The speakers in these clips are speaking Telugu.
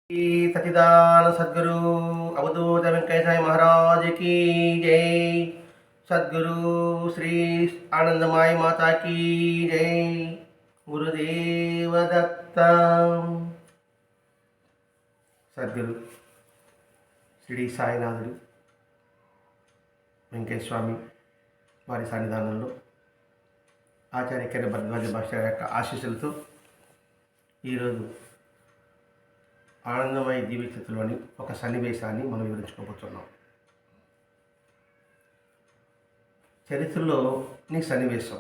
श्री सच्चिदानंद सद्गुरु अवधूत वेंकटेश साई महाराज की जय। सद्गुरु श्री आनंदमाई माता की जय। गुरुदेव दत्त। सद्गुरु श्री సాయినాథుడు వెంకటేశ్వర స్వామి వారి సన్నిధానంలో ఆచార్య కెర భరద్వాజ మాస్టర్ యొక్క ఆశీస్సులతో ఈరోజు ఆనందమయ జీవితంలోని ఒక సన్నివేశాన్ని మనం వివరించుకోబోతున్నాం. చరిత్రలోని సన్నివేశం.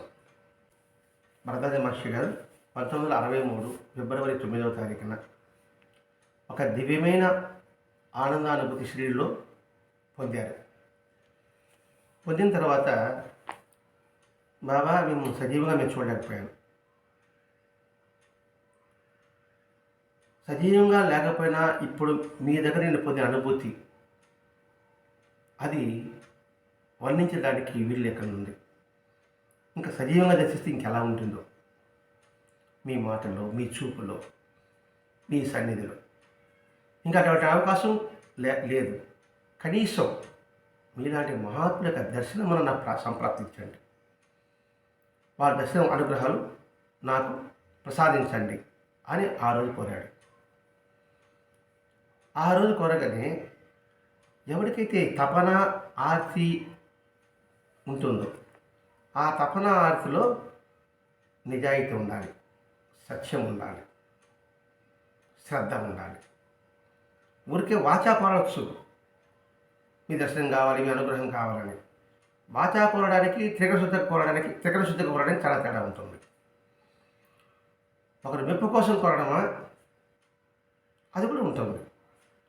భరద్వాజ మహర్షి గారు 1963 ఫిబ్రవరి 9వ తారీఖున ఒక దివ్యమైన ఆనందానుభూతి శ్రీలో పొందారు. పొందిన తర్వాత బాబా మేము సజీవంగా మేము చూడలేకపోయాను. సజీవంగా లేకపోయినా ఇప్పుడు మీ దగ్గర నేను పొందిన అనుభూతి అది వర్ణించడానికి వీలు లేకుండా ఉంది. ఇంకా సజీవంగా దర్శిస్తే ఇంకెలా ఉంటుందో, మీ మాటల్లో, మీ చూపులో, మీ సన్నిధిలో ఇంకా అటువంటి అవకాశం లేదు. కనీసం మీలాంటి మహాత్ముల యొక్క దర్శనం మనం నాకు సంప్రాప్తించండి, వారి దర్శనం అనుగ్రహాలు నాకు ప్రసాదించండి అని ఆ రోజు కోరాడు. ఆ రోజు కోరగానే ఎవరికైతే తపన ఆర్తి ఉంటుందో ఆ తపన ఆర్తిలో నిజాయితీ ఉండాలి, సత్యం ఉండాలి, శ్రద్ధ ఉండాలి. ఊరికే వాచా కోరవచ్చు, మీ దర్శనం కావాలి, మీ అనుగ్రహం కావాలని. వాచా కోరడానికి త్రికరశుద్ధిగా కోరడానికి చాలా తేడా ఉంటుంది. ఒకరి మెప్పు కోసం కోరడమా, అది కూడా ఉంటుంది.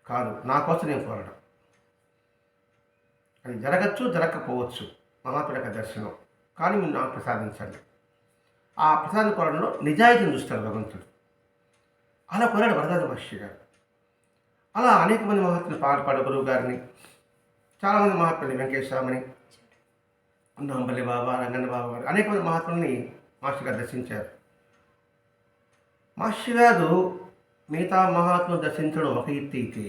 కాదు, నా కోసం నేను కోరడం. అది జరగచ్చు, జరగకపోవచ్చు, మహాత్ముల యొక్క దర్శనం. కానీ మీరు నాకు ప్రసాదించండి. ఆ ప్రసాదం కోరడంలో నిజాయితీని చూస్తాడు భగవంతుడు. అలా కోరాడు భరద్వాజ మహర్షి గారు. అలా అనేక మంది మహాత్ములు పాల్పడు గురువు గారిని, చాలామంది మహాత్ములు వెంకటేశ్వరమని, నాంపల్లి బాబా, రంగన్న బాబా గారు, అనేక మంది మహాత్ముల్ని మాస్టర్ గారు దర్శించారు. మాస్టర్ గారు మిగతా మహాత్ములు దర్శించడం ఒక ఎత్తు అయితే,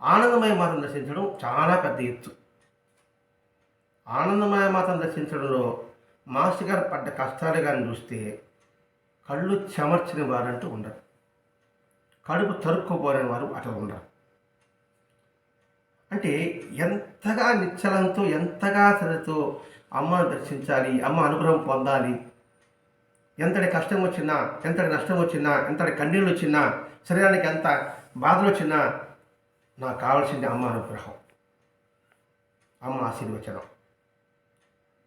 ఆనందమయ మాతను దర్శించడం చాలా పెద్ద ఎత్తు. ఆనందమయ మాతను దర్శించడంలో మాస్టర్ గారు పడ్డ కష్టాలు కానీ చూస్తే కళ్ళు చెమర్చిన వారంటూ ఉండరు, కడుపు తరుక్కుపోయిన వారు అట్లా ఉండరు. అంటే ఎంతగా నిశ్చలంతో, ఎంతగా శ్రద్ధతో అమ్మను దర్శించాలి, అమ్మ అనుగ్రహం పొందాలి, ఎంతటి కష్టం వచ్చినా, ఎంతటి నష్టం వచ్చినా, ఎంతటి కన్నీళ్ళు వచ్చినా, శరీరానికి ఎంత బాధలు వచ్చినా నాకు కావాల్సింది అమ్మ అనుగ్రహం, అమ్మ ఆశీర్వచనం.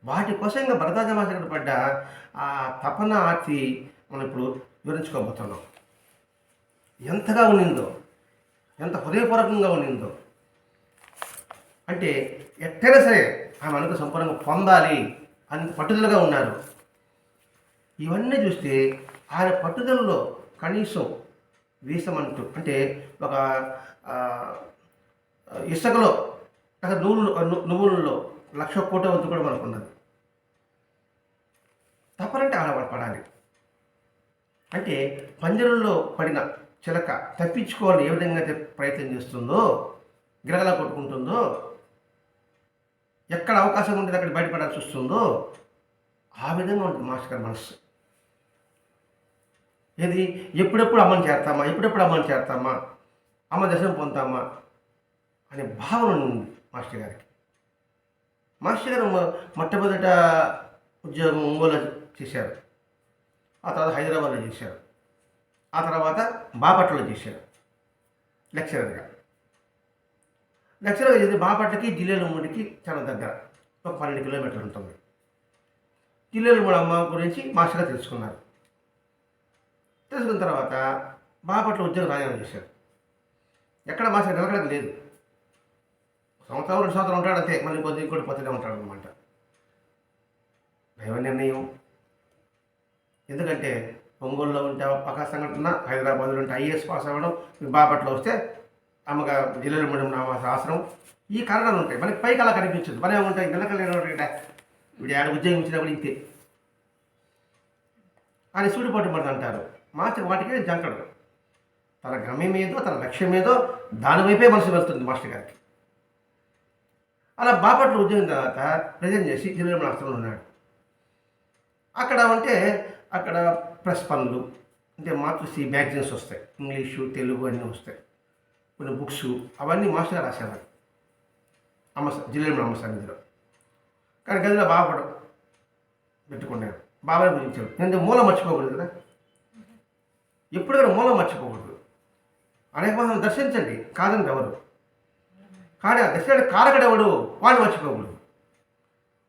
వాటి కోసం ఇంకా భరద్వాజ మహర్షి పడ్డ ఆ తపన ఆర్తి మనం ఇప్పుడు వివరించుకోబోతున్నాం. ఎంతగా ఉండిందో, ఎంత హృదయపూర్వకంగా ఉండిందో. అంటే ఎట్టైనా సరే ఆమె అనుగ్రహం సంపూర్ణంగా పొందాలి అని పట్టుదలగా ఉన్నారు. ఇవన్నీ చూస్తే ఆయన పట్టుదలలో కనీసం వీసమంటూ, అంటే ఒక ఇసుకలో నువ్వులలో 1,00,000 కోట్ల వంతు కూడా మనకు ఉన్నది. తప్పనంటే ఆడవాడు పడాలి. అంటే పంజరంలో పడిన చిలక తప్పించుకోవాలని ఏ విధంగా అయితే ప్రయత్నం చేస్తుందో, గిరగలా కొట్టుకుంటుందో, ఎక్కడ అవకాశం ఉంటుంది అక్కడ బయటపడాల్సి వస్తుందో, ఆ విధంగా ఉంటుంది మాస్టర్ గారి మనస్సు. ఏది ఎప్పుడెప్పుడు అమ్మని చేరతామా, అమ్మ దర్శనం పొందుతామా అనే భావన ఉంది మాస్టర్ గారికి. మాస్టర్ గారు మొట్టమొదట ఉద్యోగం ఒంగోలు చేశారు, ఆ తర్వాత హైదరాబాద్లో చేశారు, ఆ తర్వాత బాపట్లలో చేశారు లెక్చరర్గా చేసి. బాపట్లకి జిల్లేలమూడికి చాలా దగ్గర, ఒక 12 కిలోమీటర్లు ఉంటుంది. జిల్లేలమూడి అమ్మ గురించి మాస్టర్గా తెలుసుకున్న తర్వాత బాపట్ల ఉద్యోగం రాజీనామా చేశారు. ఎక్కడ మాస్టర్ నిలకడక లేదు. సంవత్సరం 2 సంవత్సరాలు ఉంటాడు అంతే, మళ్ళీ ఇంకోటి పోతూనే ఉంటాడు అనమాట. దైవ నిర్ణయం. ఎందుకంటే ఒంగోలులో ఉంటే ఒక సంఘటన, హైదరాబాద్లో ఉంటే ఐఏఎస్ పాస్ అవ్వడం, బాపట్లో వస్తే అమ్మగా జిల్లాలో ఉండడం ఆశ్రమం, ఈ కారణాలు ఉంటాయి. మనకి పైకి అలా కనిపించదు, మన ఏముంటాయి నిలకలేని ఇప్పుడు ఆడ ఉద్యోగం ఇచ్చినప్పుడు ఇంతే అని సూడిపట్టు పడుతుంది అంటారు. మాస్టర్ వాటికే జంకడు. తన గమ్యం ఏదో, తన లక్ష్యం ఏదో దాని వైపే మనసు వెళ్తుంది మాస్టర్ గారికి. అలా బాపట్ల ఉద్యోగం తర్వాత ప్రజెంట్ చేసి జిల్లా ఆశ్రమంలో ఉన్నాడు. అక్కడ అంటే అక్కడ ప్రెస్ పనులు, అంటే మాతృశ్రీ మ్యాగజైన్స్ వస్తాయి, ఇంగ్లీషు తెలుగు అన్నీ వస్తాయి, కొన్ని బుక్స్ అవన్నీ మాస్టర్ గారు రాసేవారు జిల్లా అమ్మ సన్నిధిలో. కానీ గదిలో బాపడం పెట్టుకున్నాడు, బాబాయ్ గురించాడు. ఎందుకంటే మూలం మర్చిపోకూడదు కదా, ఎప్పుడు కూడా మూలం మర్చిపోకూడదు. అనేక మంది దర్శించండి కాదండి ఎవరు, కానీ ఆ దర్శనానికి కారకుడు ఎవడు వాడిని మర్చిపోకూడదు.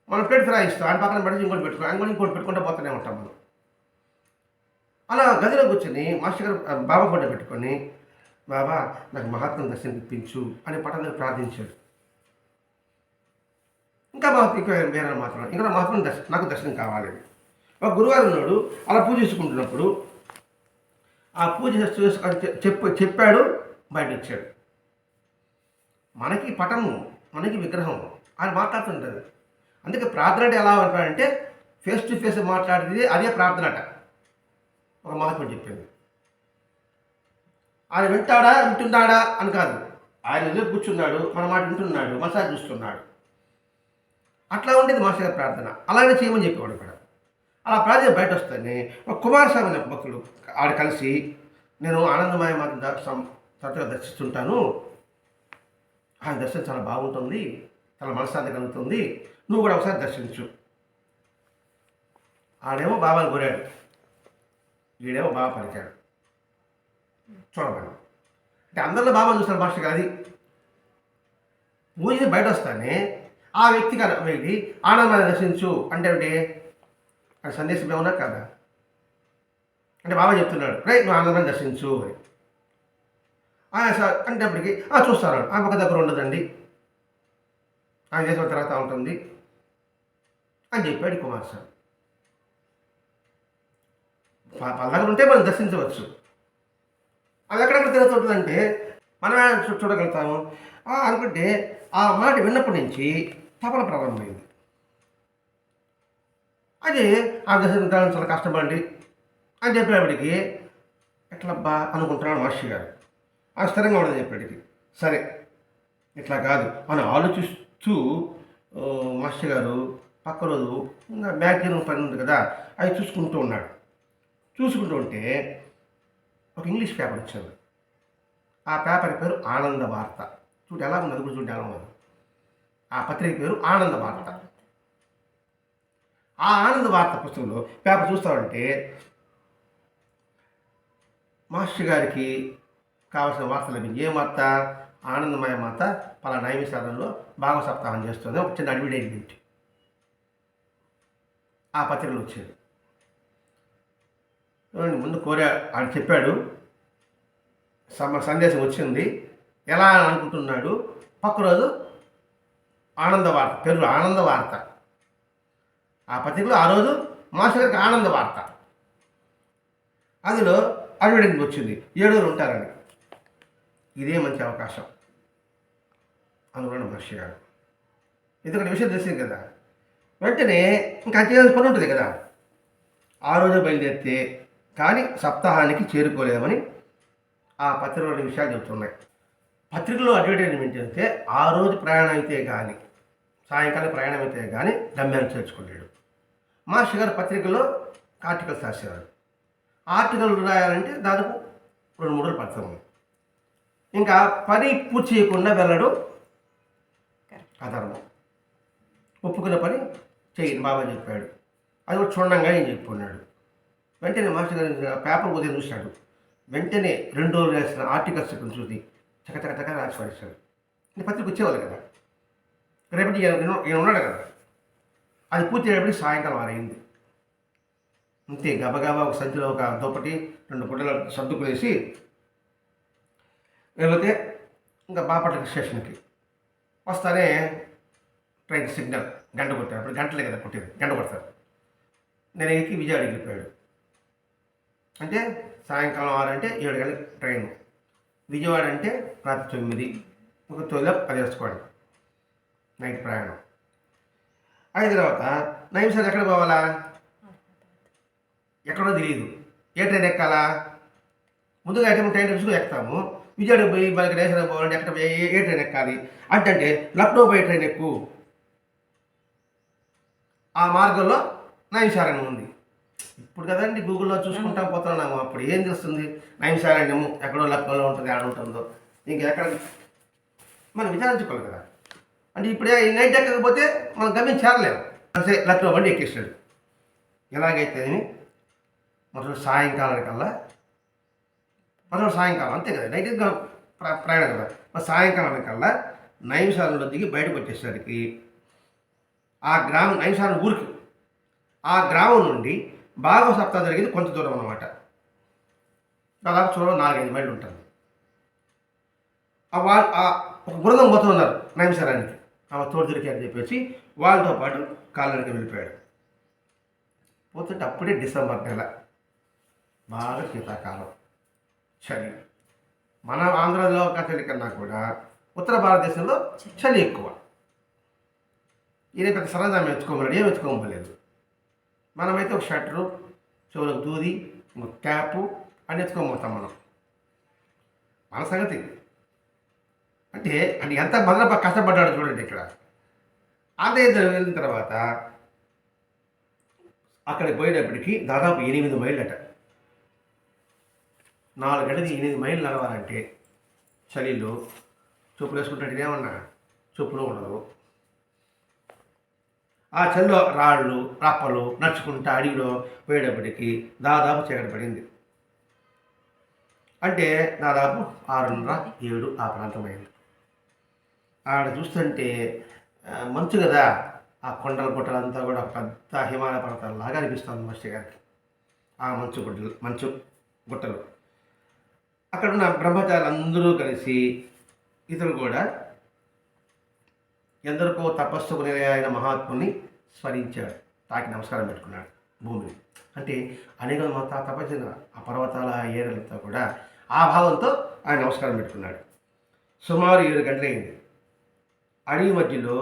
మనం ప్లేట్ ఫ్రై ఇస్తాం, ఆయన పక్కన పెట్టి ఇంకోటి పెట్టుకో, ఆయన కూడా ఇంకోటి పెట్టుకుంటూ పోతూనే ఉంటాం మనం. అలా గదిలో కూర్చొని మాస్టర్ గారు బాబా ఫోటో పెట్టుకొని, బాబా నాకు మహాత్మ దర్శనం ఇప్పించు అని పట్టణంలో ప్రార్థించాడు. ఇంకా వేరే మాత్రం ఇంకా మహాత్మ నాకు దర్శనం కావాలి. ఒక గురువారం ఉన్నాడు, అలా పూజ చేసుకుంటున్నప్పుడు ఆ పూజ చెప్పాడు, బయట వచ్చాడు. మనకి పటము, మనకి విగ్రహం, ఆయన మాట్లాడుతుంటుంది. అందుకే ప్రార్థన అంటే ఎలా ఉంటాడంటే ఫేస్ టు ఫేస్ మాట్లాడేది అదే ప్రార్థన అట. ఒక మహాత్ముడు చెప్పింది. ఆయన వింటున్నాడా అని కాదు, ఆయన ఎదురు కూర్చున్నాడు, మన మాట వింటున్నాడు, మనసారి చూస్తున్నాడు. అట్లా ఉండేది మాస్టర్ గారి ప్రార్థన. అలాగే చేయమని చెప్పేవాడు ఇక్కడ. అలా ప్రార్థన బయట వస్తానే ఒక కుమారస్వామి అనే భక్తులు ఆడ కలిసి, నేను ఆనందమయ మాత తరచుగా దర్శిస్తుంటాను, ఆయన దర్శనం చాలా బాగుంటుంది, చాలా మనశ్శాంతి కలుగుతుంది, నువ్వు కూడా ఒకసారి దర్శించు. ఆడేమో బాబాని కోరాడు, వీడేమో బాబా పలికాడు. చూడమని అంటే అందరిలో బాబాని చూస్తాడు మాస్టర్ గారు. అది పూజ బయట వస్తానే ఆ వ్యక్తికి వెళ్ళి ఆనందాన్ని దర్శించు అంటే అది సందేశం ఏమన్నా కదా. అంటే బాబా చెప్తున్నాడు, రే నువ్వు ఆనందాన్ని దర్శించు అని. అంటే అప్పటికి చూస్తాను, ఆ ఒక దగ్గర ఉండదండి, ఆయన చేసిన తర్వాత ఉంటుంది అని చెప్పాడు కుమారస్వామి. వాళ్ళ దగ్గర ఉంటే మనం దర్శించవచ్చు. అది ఎక్కడెక్కడ తిరుగుతుంటుందంటే మనం చూడగలుగుతాము అనుకుంటే ఆ మాట విన్నప్పటి నుంచి తపన ప్రారంభమైంది. అది ఆ దర్శనం చాలా కష్టపడండి అని చెప్పేప్పటికి ఎట్లబ్బా అనుకుంటున్నాడు మాస్టర్ గారు. ఆ స్థిరంగా ఉండదు చెప్పేటికి. సరే ఇట్లా కాదు అని ఆలోచిస్తూ మాస్టర్ గారు పక్క రోజు ఇంకా మ్యాగజైన్ పని ఉంది కదా, అవి చూసుకుంటూ ఉన్నాడు. చూసుకుంటూ ఉంటే ఒక ఇంగ్లీష్ పేపర్ వచ్చింది. ఆ పేపర్ పేరు ఆనంద వార్త. చూడు ఎలా ఉంది, అది కూడా చూడు ఎలా ఉంది. ఆ పత్రిక పేరు ఆనంద వార్త. ఆ ఆనంద వార్త పుస్తకంలో పేపర్ చూస్తామంటే మాస్టర్ గారికి కావాల్సిన వార్త లభించి, ఏ వార్త? ఆనందమయ మాత పలానా నైమిషారంలో భాగవత సప్తాహం చేస్తుంది, ఒక చిన్న అడ్వర్టైజ్మెంట్ ఆ పత్రికలో వచ్చేది. ముందు ఆయన చెప్పాడు, సందేశం వచ్చింది, ఎలా అనుకుంటున్నాడు. పక్క రోజు ఆనంద వార్త, పేరు ఆనంద వార్త. ఆ పత్రికలో ఆ రోజు మాస్టర్ గారికి ఆనంద వార్త, అందులో అడ్వర్టైజ్మెంట్ వచ్చింది, 7 రోజులు ఉంటారని. ఇదే మంచి అవకాశం అనుకున్నాడు మాస్టర్ గారు. ఎందుకంటే విషయం తెలిసింది కదా, వెంటనే ఇంకా చేయాల్సిన పని ఉంటుంది కదా. ఆ రోజు బయలుదేరితే కానీ సప్తాహానికి చేరుకోలేమని ఆ పత్రికలోని విషయాలు చెబుతున్నాయి. పత్రికలో అడ్వర్టైజ్మెంట్ అయితే ఆ రోజు ప్రయాణం అయితే కానీ, సాయంకాలం ప్రయాణం అయితే కానీ గమ్యాన్ని చేర్చుకోలేడు. మాస్టర్ గారు పత్రికలో ఆర్టికల్స్ రాసేవారు. ఆర్టికల్ రాయాలంటే దాదాపు 2-3 రోజులు పడుతుంది. ఇంకా పని పూర్తి చేయకుండా వెళ్ళడం అధర్మం. ఒప్పుకున్న పని చేయండి బాబా చెప్పాడు, అది కూడా చూడంగా ఏం చెప్పుకున్నాడు. వెంటనే మాస్టర్ గారు పేపర్ ఉదయం చూశాడు. వెంటనే 2 రోజులు రాసిన ఆర్టికల్స్ చూసి చకచక రాసి పడేశాడు. అంటే పత్రిక వచ్చేవాళ్ళు కదా, రేపటి ఈయన ఉన్నాడు కదా. అది పూర్తి అయ్యేప్పటికి సాయంకాలం 6 అయింది. అంతే గబగబా ఒక సంచిలో ఒక దుప్పటి 2 గుడ్డలు సర్దుకునేసి వెళ్ళితే ఇంకా బాపట్ల స్టేషన్కి వస్తానే ట్రైన్ సిగ్నల్ గంట కొట్టారు. అప్పుడు గంటలే కదా కొట్టేది, గంట కొడతారు. నేను ఎక్కి విజయవాడకి వెళ్ళిపోయాడు. అంటే సాయంకాలం 6 అంటే 7 గంటలకు ట్రైన్. విజయవాడ అంటే రాత్రి 9, ఒక 9 అది వేసుకోండి నైట్ ప్రయాణం. అయిన తర్వాత నైమిషాలు ఎక్కడ పోవాలా, ఎక్కడో తెలియదు. ఏ ట్రైన్ ఎక్కాలా, ముందుగా అయితే ట్రైన్ రిస్కు ఎక్కుతాము. విజయవాడ పోయి మనకి రేషన్ పోవాలంటే ఎక్కడ ఏ ట్రైన్ ఎక్కాలి అంటే లక్నో పోయే ట్రైన్ ఎక్కువ. ఆ మార్గంలో నైమిషారణ్యం ఉంది. ఇప్పుడు కదండి గూగుల్లో చూసుకుంటా పోతున్నాము. అప్పుడు ఏం చేస్తుంది, నైమిషారణ్యము ఎక్కడో లక్నోలో ఉంటుంది, ఎక్కడ ఉంటుందో ఇంకెక్కడ మనం విచారించుకోవాలి కదా. అంటే ఇప్పుడే ఈ నైట్ ఎక్కకపోతే మనం గమ్యం చేరలేము. అంటే లక్నో బండి ఎక్కేసాడు. ఎలాగైతే మొదటి సాయంకాలానికల్లా అంతే కదా, నైట్ ప్రయాణం కదా. మరి సాయంకాలానికల్లా నైమిషారంలో దిగి బయటకు వచ్చేసరికి ఆ గ్రామం నైమిషారం ఊరికి, ఆ గ్రామం నుండి భాగవ సప్తాహం జరిగింది కొంత దూరం అన్నమాట. దాదాపు చూడడం 4-5 మైళ్ళు ఉంటుంది. ఒక బృందం పోతున్నారు నైమిషారానికి, ఆమె తోడు దొరికి అని చెప్పేసి వాళ్ళతో పాటు కాళ్ళకి వెళ్ళిపోయాడు. పోతుంటే అప్పుడే డిసెంబర్ నెల, బాగా శీతాకాలం, చలి. మన ఆంధ్రలో చలి కన్నా కూడా ఉత్తర భారతదేశంలో చలి ఎక్కువ. ఈయన పెద్ద సరదా మెచ్చుకోమన్నాడు, ఏం మెచ్చుకోమలేదు. మనమైతే ఒక షర్టరు, చెవులకు దూది, ఇంకొక క్యాపు అని ఎత్తుకోబోతాం మనం. మన సంగతి అంటే ఎంత కష్టపడ్డాడు చూడండి. ఇక్కడ అదే వెళ్ళిన తర్వాత అక్కడికి పోయేటప్పటికి దాదాపు 8 మైళ్ళట. 4 గంటది 8 మైళ్ళు నడవాలంటే చలిలో చెప్పులు వేసుకుంటాడు, ఏమన్నా చెప్పులు ఉండదు. ఆ చలిలో రాళ్ళు రప్పలు నడుచుకుంటా అడవిలో పోయేటప్పటికి దాదాపు చీకటి పడింది. అంటే దాదాపు 6:30-7 ఆ ప్రాంతమైంది. ఆడ చూస్తుంటే మంచు కదా, ఆ కొండల గుట్టలంతా కూడా పెద్ద హిమాలయ పర్వతాలలాగా అనిపిస్తుంది మాస్టర్ గారికి. ఆ మంచు గుట్టలు అక్కడ ఉన్న బ్రహ్మచారులు అందరూ కలిసి ఇతరు కూడా ఎందరికో తపస్సుకు నిలయైన మహాత్ముని స్మరించాడు, తాకి నమస్కారం పెట్టుకున్నాడు భూమిని. అంటే అనేక తపస్సు ఆ పర్వతాల ఏరియాలతో కూడా ఆ భావంతో ఆయన నమస్కారం పెట్టుకున్నాడు. సుమారు 7 గంటలైంది. అడవి మధ్యలో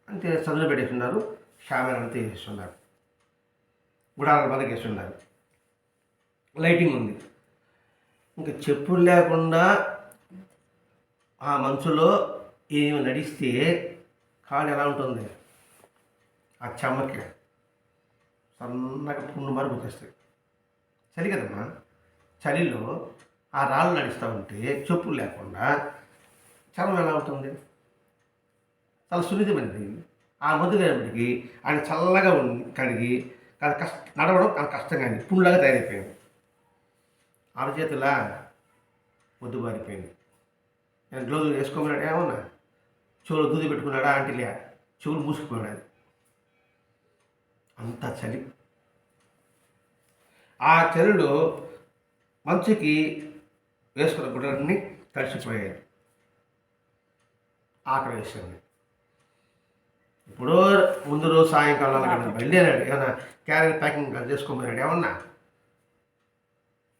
అంతే చదువులు పెట్టేస్తున్నారు, షామేర్ అంతా వేస్తున్నారు, గుడారాల మనకి వేస్తున్నారు, లైటింగ్ ఉంది. ఇంకా చెప్పులు లేకుండా ఆ మంచులో ఏమి నడిస్తే కాళ్ళు ఎలా ఉంటుంది, ఆ చెమ్మకి సన్నగా పుండు మరుగు వచ్చేస్తాయి. చలి కదమ్మా, చలిలో ఆ రాళ్ళు నడుస్తూ ఉంటే చెప్పులు లేకుండా చర్మం ఎలా ఉంటుంది, చాలా సున్నితమైనది. ఆ మందు కడిగి ఆయన చల్లగా కడిగి నడవడం చాలా కష్టంగా అయింది, పుండులాగా తయారైపోయింది. అరచేతులా మొద్దుబారిపోయింది. నేను గ్లౌజులు వేసుకోమన్నాడు, ఏమన్నా చెవులు దూది పెట్టుకున్నాడా అంటిలే, చెవులు మూసుకుపోయాడు. అంత చలి. ఆ చలిలో మంచుకి వేసుకున్న గుడ్డలన్నీ తడిసిపోయాయి. ఆకలి వేసింది. ఇప్పుడు ముందు రోజు సాయంకాలం బయలుదేరాడు, ఏమన్నా క్యారియర్ ప్యాకింగ్ చేసుకోమన్నాడు, ఏమన్నా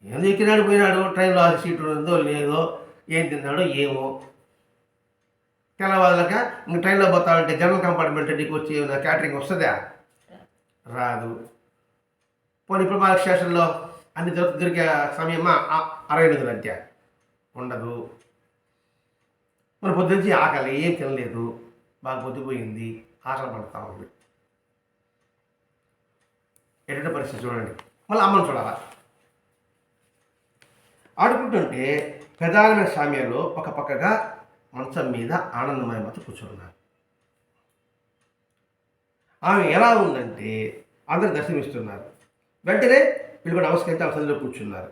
ఏం ఎక్కినాడు పోయినాడు. ట్రైన్లో ఆ సీటు ఉందో లేదో, ఏం తిన్నాడో ఏమో. తెల్లవాళ్ళక ఇంక ట్రైన్లో పోతామంటే జనరల్ కంపార్ట్మెంట్ నీకు వచ్చి ఏమైనా క్యాటరింగ్ వస్తుందా? రాదు. పోనీ ఇప్పుడు మా స్టేషన్లో అన్ని దొరికే సమయమా 60 అంతే, ఉండదు. మన పొద్దుంచి ఆకలి, ఏం తినలేదు, బాగా పొద్దుపోయింది, ఆకలి పడుతూ ఉంది. ఎటువంటి పరిస్థితి చూడండి. మళ్ళీ అమ్మను చూడాలా. ఆడుకుంటుంటే ప్రధానమైన సామ్యాలు ఒక పక్కగా మంచం మీద ఆనందమయమత కూర్చున్నారు. ఆమె ఎలా ఉందంటే అందరు దర్శనమిస్తున్నారు. వెంటనే వీళ్ళు కూడా నమస్కరించి ఆమె సన్నిధిలో కూర్చున్నారు.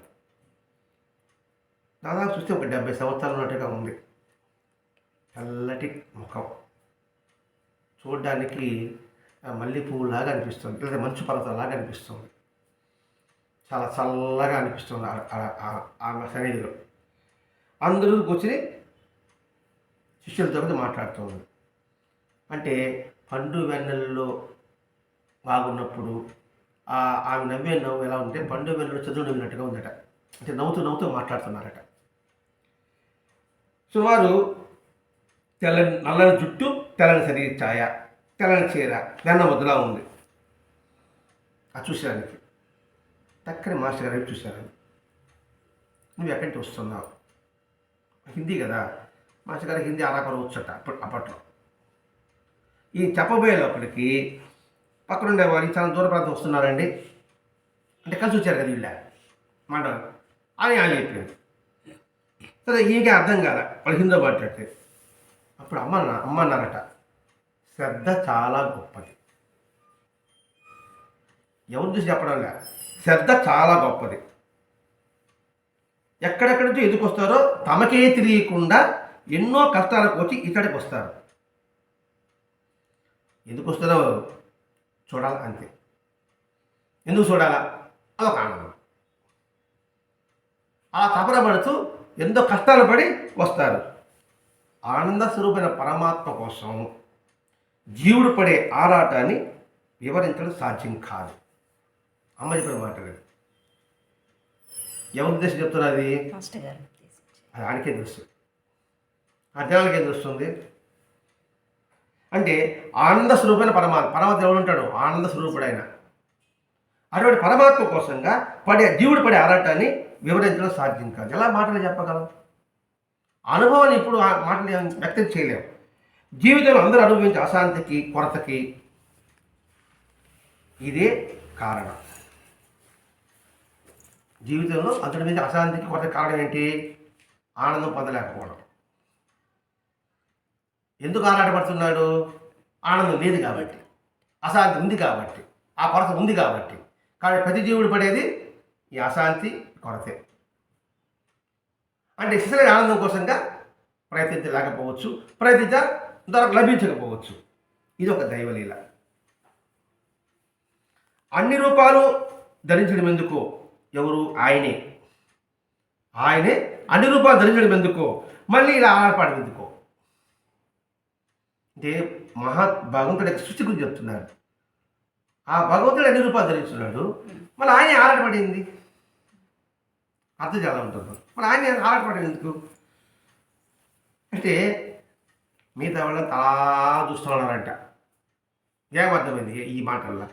దాదాపు చూస్తే ఒక 70 సంవత్సరాలు ఉన్నట్టుగా ఉంది. చల్లటి ముఖం, చూడడానికి మల్లె పువ్వులాగా అనిపిస్తుంది, లేదా మంచు పర్వతంలాగా అనిపిస్తుంది. చాలా చల్లగా అనిపిస్తుంది ఆమె సన్నిధిలో. అందరూ కూర్చుని శిష్యులతో కూడా మాట్లాడుతుంది. అంటే పండు వెన్నెలలో బాగున్నప్పుడు ఆమె నవ్వే నవ్వు ఎలా ఉంటే పండు వెన్నెలలో చదువు నవ్వినట్టుగా ఉందట. అంటే నవ్వుతూ మాట్లాడుతున్నారట. సుమారు నల్లని జుట్టు, తెల్లని శరీర ఛాయ, తెల్లని చీర, వెన్న ముద్దలా ఉంది. అది చూసేదానికి చక్కని మాస్టర్ గారు చూశారు. నువ్వు ఎక్కడి నుంచి వస్తున్నావు? హిందీ కదా, మాస్టర్ గారు హిందీ అరాకొర వచ్చట అప్పట్లో. ఈ చెప్పబోయే లోపలికి పక్కనుండే వాళ్ళు చాలా దూర ప్రాంతం వస్తున్నారండి అంటే కలిసి వచ్చారు కదా వీళ్ళ మాట అని ఆయన చెప్పారు. సరే ఈయనకే అర్థం కాల వాళ్ళు హిందీ మాట్లాడితే. అప్పుడు అమ్మ అన్నారట, శ్రద్ధ చాలా గొప్పది. ఎవరు చూసి చెప్పడం లే, శ్రద్ధ చాలా గొప్పది. ఎక్కడెక్కడి నుంచో ఎందుకు వస్తారో తమకే తెలియకుండా ఎన్నో కష్టాలకు వచ్చి ఇక్కడికి వస్తారు. ఎందుకు వస్తారో చూడాలి అంతే. ఎందుకు చూడాలా? అదొక ఆనందం. అలా తపన పడుతూ ఎంతో కష్టాలు పడి వస్తారు. ఆనంద స్వరూపమైన పరమాత్మ కోసం జీవుడు పడే ఆరాటాన్ని వివరించడం సాధ్యం కాదు. అమ్మ చెప్పిన మాట లేదు. ఎవరి ఉద్దేశం చెప్తున్నది? అది ఆయనకే తెలుస్తుంది, ఆ జనాలకి ఏం తెలుస్తుంది అంటే ఆనంద స్వరూపమైన పరమాత్మ ఎవరు ఉంటాడు? ఆనంద స్వరూపుడైన అటువంటి పరమాత్మ కోసంగా జీవుడు పడే ఆరాటాన్ని వివరించడం సాధ్యం కాదు. ఎలా మాటలు చెప్పగలం? అనుభవాన్ని ఇప్పుడు ఆ మాటలు వ్యక్తం చేయలేము. జీవితంలో అందరూ అనుభవించే అశాంతికి, కొరతకి ఇదే కారణం. జీవితంలో అందరి మీద అశాంతికి, కొరత కారణం ఏంటి? ఆనందం పొందలేకపోవడం. ఎందుకు ఆరాటపడుతున్నాడు? ఆనందం లేదు కాబట్టి, అశాంతి ఉంది కాబట్టి, ఆ కొరత ఉంది కాబట్టి. కాబట్టి ప్రతి జీవుడు పడేది ఈ అశాంతి, కొరతే. అంటే శిశులైన ఆనందం కోసంగా ప్రయత్నించలేకపోవచ్చు, లభించకపోవచ్చు. ఇది ఒక దైవలీల. అన్ని రూపాలు ధరించడం ఎందుకు? ఎవరు? ఆయనే అన్ని రూపాలు ధరించడం ఎందుకో, మళ్ళీ ఇలా ఆరాటపడడం ఎందుకో అంటే భగవంతుడి సృష్టి గురించి చెప్తున్నారు. ఆ భగవంతుడు అన్ని రూపాలు ధరిస్తున్నాడు, మళ్ళీ ఆయనే ఆరాటపడింది. అర్థం చాలా ఉంటుంది. మరి ఆయన ఆరాటపడేది ఎందుకు అంటే మిగతా వాళ్ళని తలా చూస్తున్నారంట. ఏమర్థమైంది ఈ మాటల్లో?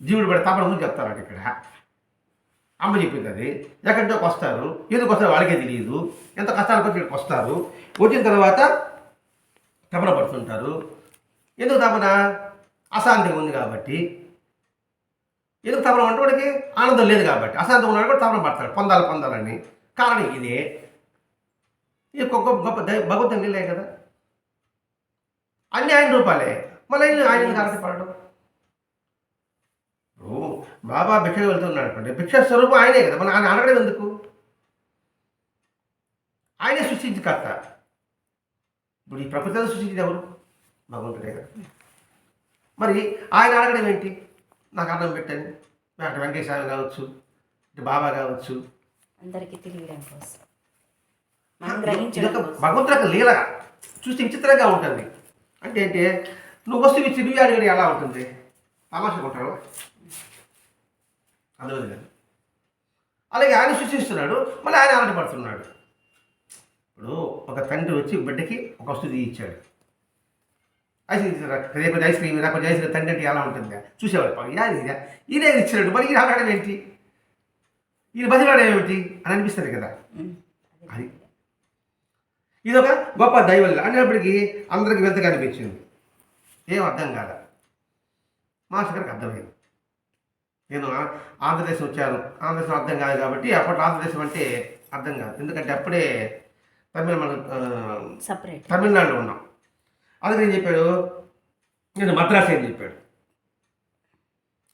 జీవుడు పడే తపన గురించి చెప్తారంట ఇక్కడ. అమ్మ చెప్పింది అది. ఎక్కడికి వస్తారు, ఎందుకు వస్తారు వాళ్ళకే తెలియదు. ఎంత కష్టాలకు వచ్చి ఇక్కడికి వస్తారు. వచ్చిన తర్వాత తపన పడుతుంటారు. ఎందుకు తపన? అశాంతిగా ఉంది కాబట్టి. ఎందుకు తపన అంటే వాడికి ఆనందం లేదు కాబట్టి. అశాంతం ఉన్నాడు కూడా తపన పడతాడు, పొందాలని. కారణం ఇదే. ఇది గొప్ప భగవంతుని నీళ్ళే కదా, అన్ని ఆయన రూపాలే. మళ్ళీ ఆయన ఆరాటపడడం. బాబా భిక్ష వెళ్తున్నాడు అనుకోండి, భిక్ష స్వరూపం ఆయనే కదా, మన ఆయన అడగడం ఎందుకు? ఆయనే సృష్టించి కర్త. ఇప్పుడు ఈ ప్రపంచాన్ని సృష్టించింది ఎవరు? భగవంతుడే కదా. మరి ఆయన అడగడం ఏంటి? నాకు అన్నం పెట్టని. అటు వెంకటేశ్వర కావచ్చు, ఇటు బాబా కావచ్చు, అందరికీ తెలియడం కోసం భగవంతుడు యొక్క లీల చూస్తే విచిత్రంగా ఉంటుంది. అంటే నువ్వు వస్తు ఇచ్చి నువ్వు అడిగడి ఎలా ఉంటుంది? తమాషగా ఉంటాడు. అర్థమైంది కదా. అలాగే ఆయన సృష్టిస్తున్నాడు, మళ్ళీ ఆయన ఆనందపడుతున్నాడు. ఇప్పుడు ఒక తండ్రి వచ్చి బిడ్డకి ఒక వస్తువు ఇచ్చాడు. ఐస్ క్రీమ్ రేపు ఐస్ క్రీమ్ నాకు ఐస్ క్రీమ్ తండ్రి అంటే ఎలా ఉంటుంది చూసేవాడు. ఈయన ఇచ్చినట్టు మరి ఈయన ఆడడం ఏంటి, ఈయన బతిలాడడం ఏమిటి అని అనిపిస్తుంది కదా. అది ఇది ఒక గొప్ప దైవల్యం అనేప్పటికీ అందరికి వింతగా అనిపించింది. ఏం అర్థం కాదు. మాస్టర్ గారికి అర్థమైంది. నేను ఆంధ్రదేశం వచ్చాను, ఆంధ్రదేశం అర్థం కాదు కాబట్టి అప్పట్లో ఆంధ్రదేశం అంటే అర్థం కాదు. ఎందుకంటే అప్పుడే తమిళనాడులో ఉన్నాం. అందుకని ఏం చెప్పాడు, నేను మద్రాసు అని చెప్పాడు.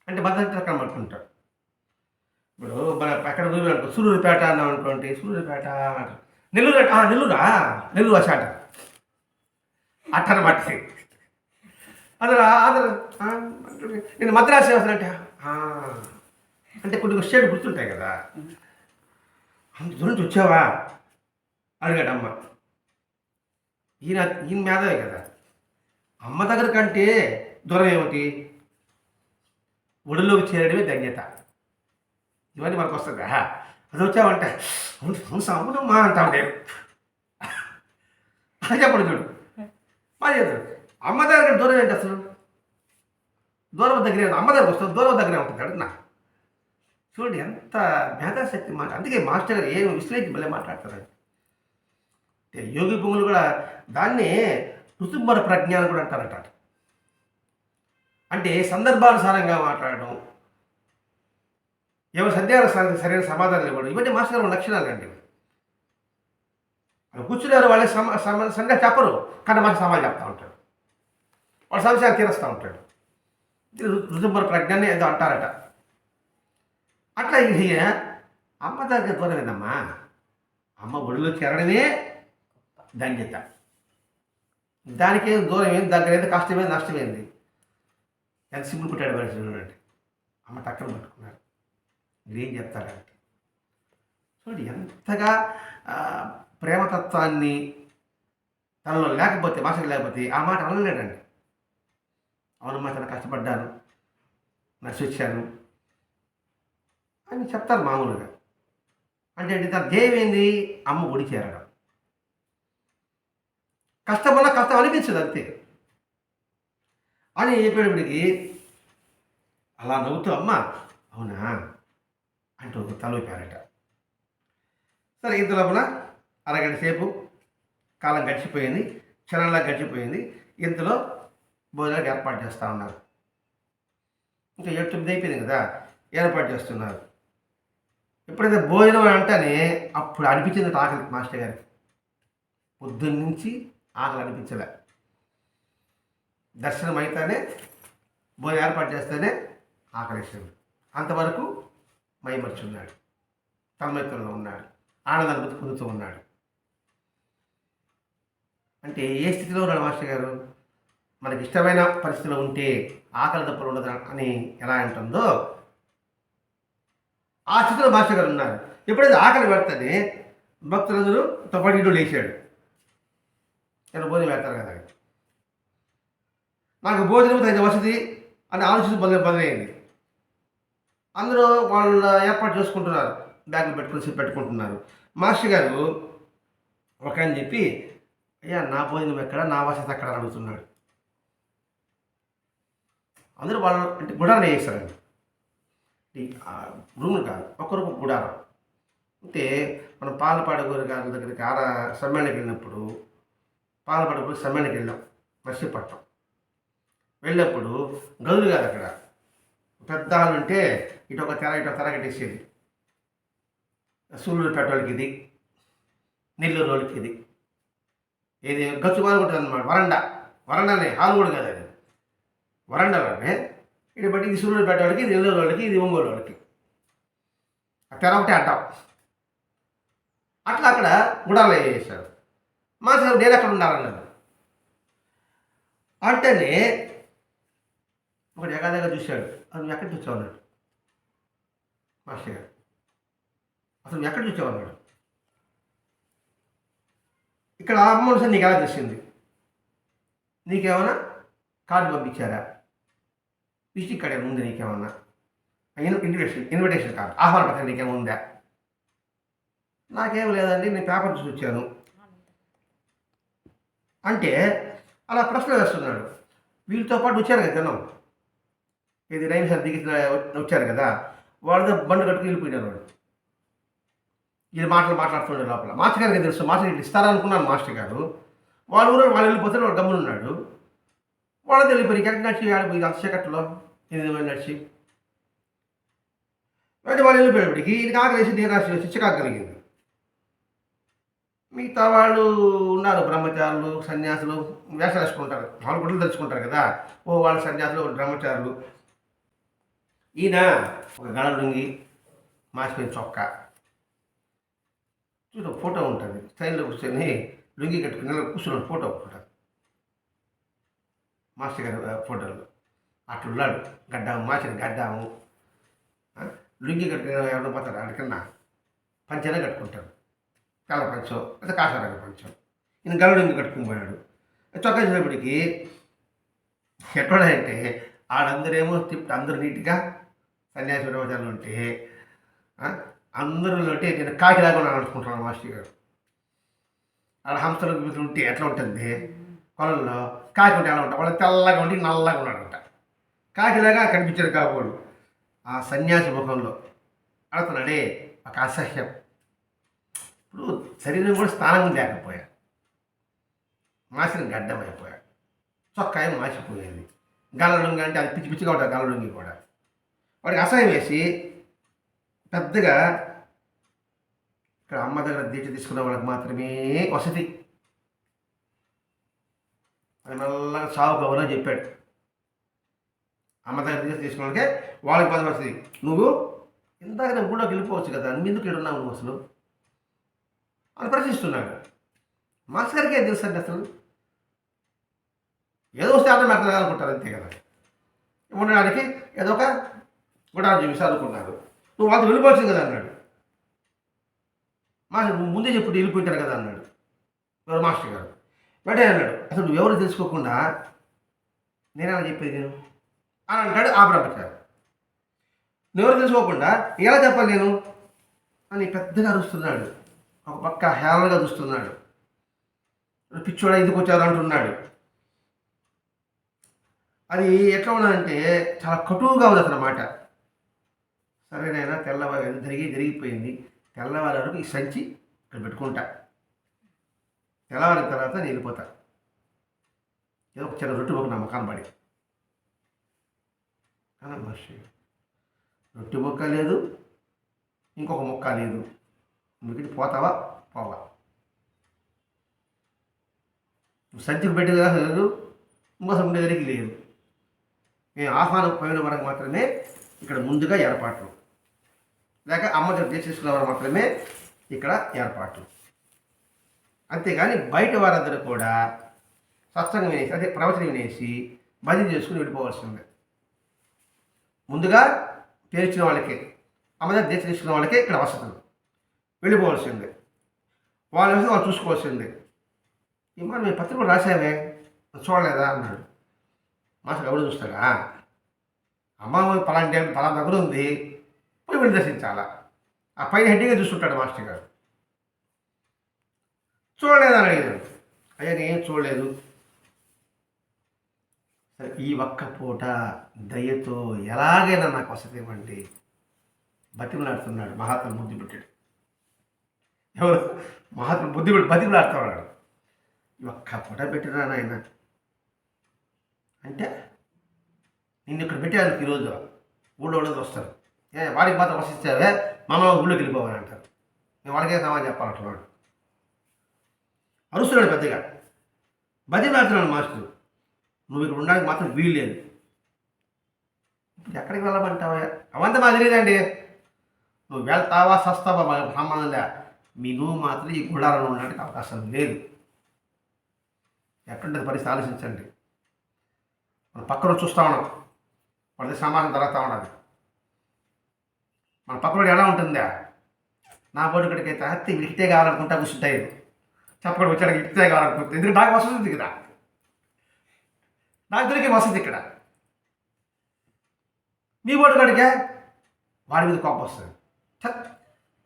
అంటే మద్రాసు అక్కడ పట్టుకుంటాడు. ఇప్పుడు మన అక్కడ ఊరు అనుకో, సూలూరుపేట అన్నాం అనుకోండి, సూలూరుపేట అంటారు. నెల్లూరు అశాట అట్టనమాట. నేను మద్రాసు వస్తానంటే అంటే కొన్ని స్టేట్ గుర్తుంటాయి కదా. అంత దూరం నుంచి వచ్చావా అడిగాడు అమ్మ. ఈయన మేధవే కదా. అమ్మ దగ్గర కంటే దూరం ఏమిటి? ఒడిలోకి చేరడమే ధన్యత. ఇవన్నీ మనకు వస్తుంది. అది వచ్చావంటే అవునమ్మా అంటాం. నేను అది చెప్పండి చూడు. మరి అమ్మ దగ్గర దూరం ఏంటి అసలు? దూరం దగ్గరే, అమ్మ దగ్గర వస్తుంది, దూరం దగ్గరే ఉంటుంది అడుగునా. చూడండి ఎంత మేధాశక్తి మాట. అందుకే మాస్టర్ గారు ఏం విశ్లేషించి భలే మాట్లాడతారండి. యోగి భూములు కూడా దాన్నే ఋతుమర ప్రజ్ఞానం కూడా అంటారట. అంటే సందర్భానుసారంగా మాట్లాడడం, ఎవరి సందేహాలకు సరైన సమాధానం ఇవ్వడం, ఇవన్నీ మాస్టర్ గారి లక్షణాలు అండి. వాళ్ళు కూర్చున్నారు, వాళ్ళే సందేహం చెప్పరు, కానీ మాకు సమాధానం చెప్తూ ఉంటాడు, వాళ్ళ సమస్యలు తీరుస్తూ ఉంటాడు. ఇది ఋతుమర ప్రజ్ఞాన్ని ఏదో అంటారట. అట్లా ఇది అమ్మ దగ్గర దూరం ఏందమ్మా, అమ్మ ఒడిలో చేరడమే ధన్యత. దానికేం దూరం ఏంది, దగ్గర ఏంది, కష్టమేంది, నష్టమేంది. ఎంత సింపుల్ పుట్టాడు మనిషి చూడండి. అమ్మ టక్కన పట్టుకున్నారు. మీరేం చెప్తారంటే చూడండి ఎంతగా ప్రేమతత్వాన్ని తనలో లేకపోతే, మాస్టర్ లేకపోతే ఆ మాట అనలేడండి. అవునమ్మా తను కష్టపడ్డాను, నడిచి వచ్చాను అని చెప్తారు మామూలుగా. అంటే తన ధ్యేయం ఏంది, అమ్మ ఒడి చేరడం. కష్టం వల్ల కష్టం అనిపించదు అంతే అని చెప్పేటప్పటికి అలా నవ్వుతూ అమ్మ అవునా అంటూ తలూపారట. సరే ఇంత లోపల అరగంట సేపు కాలం గడిచిపోయింది, క్షణంలా గడిచిపోయింది. ఇంతలో భోజనాలకు ఏర్పాటు చేస్తూ ఉన్నారు. ఇంకా 7-9 అయిపోయింది కదా, ఏర్పాటు చేస్తున్నారు. ఎప్పుడైతే భోజనం అంటేనే అప్పుడు అనిపించింది ఆకలి మాస్టర్ గారికి. పొద్దున్న నుంచి ఆకలి అనిపించలే. దర్శనం అయితేనే భోజనం ఏర్పాటు చేస్తేనే ఆకలిస్తుంది. అంతవరకు మైమర్చున్నాడు, తన్మయత్వంలో ఉన్నాడు, ఆనందాన్ని పొందుతూ ఉన్నాడు. అంటే ఏ స్థితిలో ఉన్నాడు మాస్టర్ గారు? మనకి ఇష్టమైన పరిస్థితిలో ఉంటే ఆకలి దప్పులు ఉండదు అని ఎలా అంటుందో ఆ స్థితిలో మాస్టర్ గారు ఉన్నారు. ఎప్పుడైతే ఆకలి పెడితేనే భక్తులందరూ తొప్పటిలో లేచాడు. నేను భోజనం పెడతారు కదా, నాకు భోజనం తగిన వసతి అని ఆలోచన మొదలైంది. అందరూ వాళ్ళు ఏర్పాటు చేసుకుంటున్నారు, బ్యాగులు పెట్టుకుని పెట్టుకుంటున్నారు. మాస్టర్ గారు ఒక అని చెప్పి అయ్యా నా భోజనం ఎక్కడ, నా వసతి ఎక్కడ అని అడుగుతున్నాడు. అందరూ వాళ్ళు అంటే గుడారం వేస్తారండి, రూమ్ కాదు, ఒక్కరు గుడారం. అంటే మనం పాలపాడగూరు గారి దగ్గరికి సమ్మేళనకి వెళ్ళినప్పుడు, పాలపాడగూరు సమ్మేళనకి వెళ్ళాం నర్సీపట్నం. వెళ్ళినప్పుడు గదులు కాదు, అక్కడ పెద్ద హాల్ ఉంటే ఇటు ఒక తెర కట్టేసేది. సూళ్ళూరుపేట వాళ్ళకి ఇది, నెల్లూరు వాళ్ళకి ఇది, ఇది గచ్చుమారు ఉంటుంది అన్నమాట. వరండానే, హాల్ కూడా కాదు అది, వరండాలోనే. ఇటు బట్టి ఇది సూళ్ళూరుపేట వాళ్ళకి, ఇది నెల్లూరు వాళ్ళకి, ఇది ఒంగోలు వాళ్ళకి. ఆ తెర ఒకటే అడ్డాం. అట్లా అక్కడ గుడాలు వేసారు. మాస్టర్ గారు నేను ఎక్కడ ఉండాలన్నారు. అంటేనే ఒకటి ఎగాదగా చూశాడు. అది నువ్వు ఎక్కడి చూసావు అన్నాడు మాస్టర్ గారు. అసలు నువ్వు ఎక్కడ చూసావు అన్నాడు. ఇక్కడ అమ్మ సార్ నీకు ఎలా తెలిసింది, నీకేమన్నా కార్డు పంపించారా, విజిటింగ్ కార్డు ఏమైనా ఉంది నీకేమన్నా, ఇన్విటేషన్ కార్డు, ఆహ్వాన పత్రిక నీకేమో ఉందా? నాకేం లేదండి, నేను పేపర్ చూసి వచ్చాను అంటే అలా ప్రశ్న వేస్తున్నాడు. వీళ్ళతో పాటు వచ్చారు కదా జనం, ఇది రైలు సార్ దిగి వచ్చారు కదా, వాళ్ళతో బండు కట్టుకు వెళ్ళిపోయినారు. వాడు ఇది మాట్లాడుతుండే లోపల మాస్టర్ గారికి తెలుసు, మాస్టర్ గారికి ఇస్తారనుకున్నాను. మాస్టర్ గారు వాళ్ళ ఊరు వాళ్ళు వెళ్ళిపోతారు, వాడు గమ్మునున్నాడు. వాళ్ళతో వెళ్ళిపోయి ఎక్కడ నడిచి ఆడిపోయి అంత చీకట్లో 8 మంది నడిచి అంటే వాళ్ళు వెళ్ళిపోయేప్పటికి ఇది ఆకలేసి నేను రాసి చికాకు కలిగింది. మిగతా వాళ్ళు ఉన్నారు, బ్రహ్మచారులు, సన్యాసులు వేషాలు వేసుకుంటారు, వాళ్ళు గుడ్లు తెచ్చుకుంటారు కదా. వాళ్ళ సన్యాసులు, బ్రహ్మచారులు. ఈయన ఒక గళ లుంగి, మాసిపోయిన చొక్కా, చూడ ఫోటో ఉంటుంది, స్టైల్లో కూర్చొని లుంగి కట్టుకుని కూర్చున్న ఫోటో ఒకటి మాస్టర్ గారి ఫోటోలు. అట్లున్నాడు, గడ్డాము, మాసిన గడ్డాము, లుంగి కట్టుకుని ఎవరైనా పోతారు అక్కడికన్నా పంచనే కట్టుకుంటారు, తెల్ల పంచం లేదా కాషారంగ పంచం. ఈయన గల లుంగి కట్టుకుని పోయాడు. చొక్కా చూసేప్పటికి ఎక్కడంటే ఆడందరేమో అందరూ నీట్గా సన్యాసి విరోచాలు ఉంటే అందరూ ఉంటే నేను కాకిలాగా నడుచుకుంటాను. మాస్టర్ గారు ఆడ హంసలు ఉంటే ఎట్లా ఉంటుంది, పొలంలో కాకి ఉంటే ఎలా ఉంటాయి, వాళ్ళు తెల్లగా ఉండి నల్లగా ఉన్నాడంట. కాకిలాగా కనిపించాడు కాబోడు. ఆ సన్యాసి ముఖంలో అడుగుతున్నాడే ఒక అసహ్యం. ఇప్పుడు శరీరం కూడా స్నానం లేకపోయా, మాసిన గడ్డం అయిపోయా, చొక్కాయ మాసిపోయేది, గల్లలుంగి అంటే అది పిచ్చి పిచ్చిగా ఉంటుంది గల్లలుంగి కూడా. వాడికి అసహ్యం వేసి పెద్దగా ఇక్కడ అమ్మ దగ్గర దీక్ష తీసుకున్న వాళ్ళకి మాత్రమే వసతి అని మెల్లగా సాగు కబుర్లో చెప్పాడు. అమ్మ దగ్గర దీక్ష తీసుకున్న వాళ్ళకే వాళ్ళకి పది వసతి. నువ్వు ఇందాక నేను గుళ్ళోకి వెళ్ళిపోవచ్చు కదా, నువ్వు ఎందుకు ఇక్కడ ఉన్నావు నువ్వు అసలు అని ప్రశ్నిస్తున్నాడు. మాస్టర్ గారికి ఏం తెలుసు అండి అసలు, ఏదో వస్తే అర్థం అర్థం అనుకుంటారు అంతే కదా. ఉండడానికి ఏదో ఒక గుడారం చూపిస్తే అనుకున్నారు. నువ్వు వాళ్ళతో వెళ్ళిపోవచ్చు కదా అన్నాడు. మాస్టర్ ముందే చెప్పుడు వెళ్ళిపోయింటారు కదా అన్నాడు ఎవరు మాస్టర్ గారు. వెంటనే అన్నాడు, అసలు నువ్వు ఎవరు తెలుసుకోకుండా నేనేమో చెప్పేది నేను అని అంటాడు ఆ బ్రహ్మచారి. నువ్వెవరు తెలుసుకోకుండా ఎలా చెప్పాలి నేను అని పెద్దగా అరుస్తున్నాడు. ఒక పక్క హేళనగా చూస్తున్నాడు. పిచ్చోడా ఎందుకు వచ్చారు అంటున్నాడు. అది ఎట్లా ఉన్నదంటే చాలా కటువుగా ఉంది అతని మాట. సరేనైనా తెల్లవారు జరిగిపోయింది. తెల్లవారి వరకు ఈ సంచి ఇక్కడ పెట్టుకుంటా, తెల్లవారిన తర్వాత నేను వెళ్ళిపోతా. ఏదో ఒక చిన్న రొట్టె ఒక నమ్మకాన్ని పడి మనిషి రొట్టె మొక్క లేదు, ఇంకొక మొక్క లేదు. నువ్వు పోతావా పోవా, నువ్వు సంచికి పెట్టేది లేదు, ఇంకోసం ఉండే దగ్గరికి లేదు. మేము ఆహ్వానం పోయిన వరకు మాత్రమే ఇక్కడ ముందుగా ఏర్పాట్లు, లేక అమ్మ దగ్గర చేసుకునే వారు మాత్రమే ఇక్కడ ఏర్పాట్లు. అంతేగాని బయట వారందరూ కూడా సత్సంగం వినేసి అదే ప్రవచనం వినేసి భజన చేసుకుని వెళ్ళిపోవాల్సిందే. ముందుగా పేర్చిన వాళ్ళకే అమ్మ దగ్గర దీక్ష తీసుకున్న వాళ్ళకే ఇక్కడ వసతులు, వెళ్ళిపోవాల్సిందే. వాళ్ళ విషయం వాళ్ళు చూసుకోవాల్సిందే. ఈ మాట మేము పత్రికలు రాసామే చూడలేదా అన్నాడు. మాస్టర్ ఎవరు చూస్తాడా, అమ్మ పలాంటి పలానా దగ్గర ఉంది పోయి వెళ్ళి దర్శించాలా, ఆ పైన హెడ్డింగ్గా చూస్తుంటాడు మాస్టర్ గారు. చూడలేదా అని అడిగాడు. అయ్యా నేనేం చూడలేదు. సరే ఈ ఒక్క పూట దయ్యతో ఎలాగైనా నాకు వసతి ఇవ్వండి బతిమలాడుతున్నాడు. మహాత్ములు బుద్ధి పెట్టాడు. ఎవరు మహాత్ములు బుద్ధి పెట్టి బతిమలాడుతున్నాడు. ఈ ఒక్క పూట పెట్టినా నాయన అంటే నిన్ను ఇక్కడ పెట్టాను ఈరోజు ఊళ్ళో వాళ్ళది వస్తారు, వాడికి మాత్రం వసిస్తావే మామ ఊళ్ళోకి వెళ్ళిపోవాలని అంటారు. నేను వాళ్ళకే సమాధానం చెప్పాలంటున్నాడు. అరుస్తున్నాడు పెద్దగా, బతిమలాడుతున్నాడు మాస్టర్. నువ్వు ఇక్కడ ఉండడానికి మాత్రం వీలు లేదు. ఇప్పుడు ఎక్కడికి వెళ్ళమంటావా, అవంతా మాకు తెలియదండి. నువ్వు వెళ్తావా సస్తావా మాకు సంబంధం లే, మీ నువ్వు మాత్రం ఈ గుడారంలో ఉండడానికి అవకాశం లేదు. ఎక్కడుంటుంది పరిస్థితి ఆలోచించండి. మన పక్కన చూస్తూ ఉన్నాం, వాళ్ళ సమాధానం జరుగుతూ ఉన్నది. మన పక్కన ఎలా ఉంటుందా, నా బోర్డు ఇక్కడికైతే హత్తి ఇటే కావాలనుకుంటా కూర్చుంటాయి, చెప్పకుండా వచ్చాడు ఇటే కావాలనుకుంటుంది. ఎందుకంటే నాకు వసతి ఉంది కదా, నాకు దొరికే వసతి ఇక్కడ. మీ బోర్డు కడికే వాడి మీద కోపం వస్తుంది.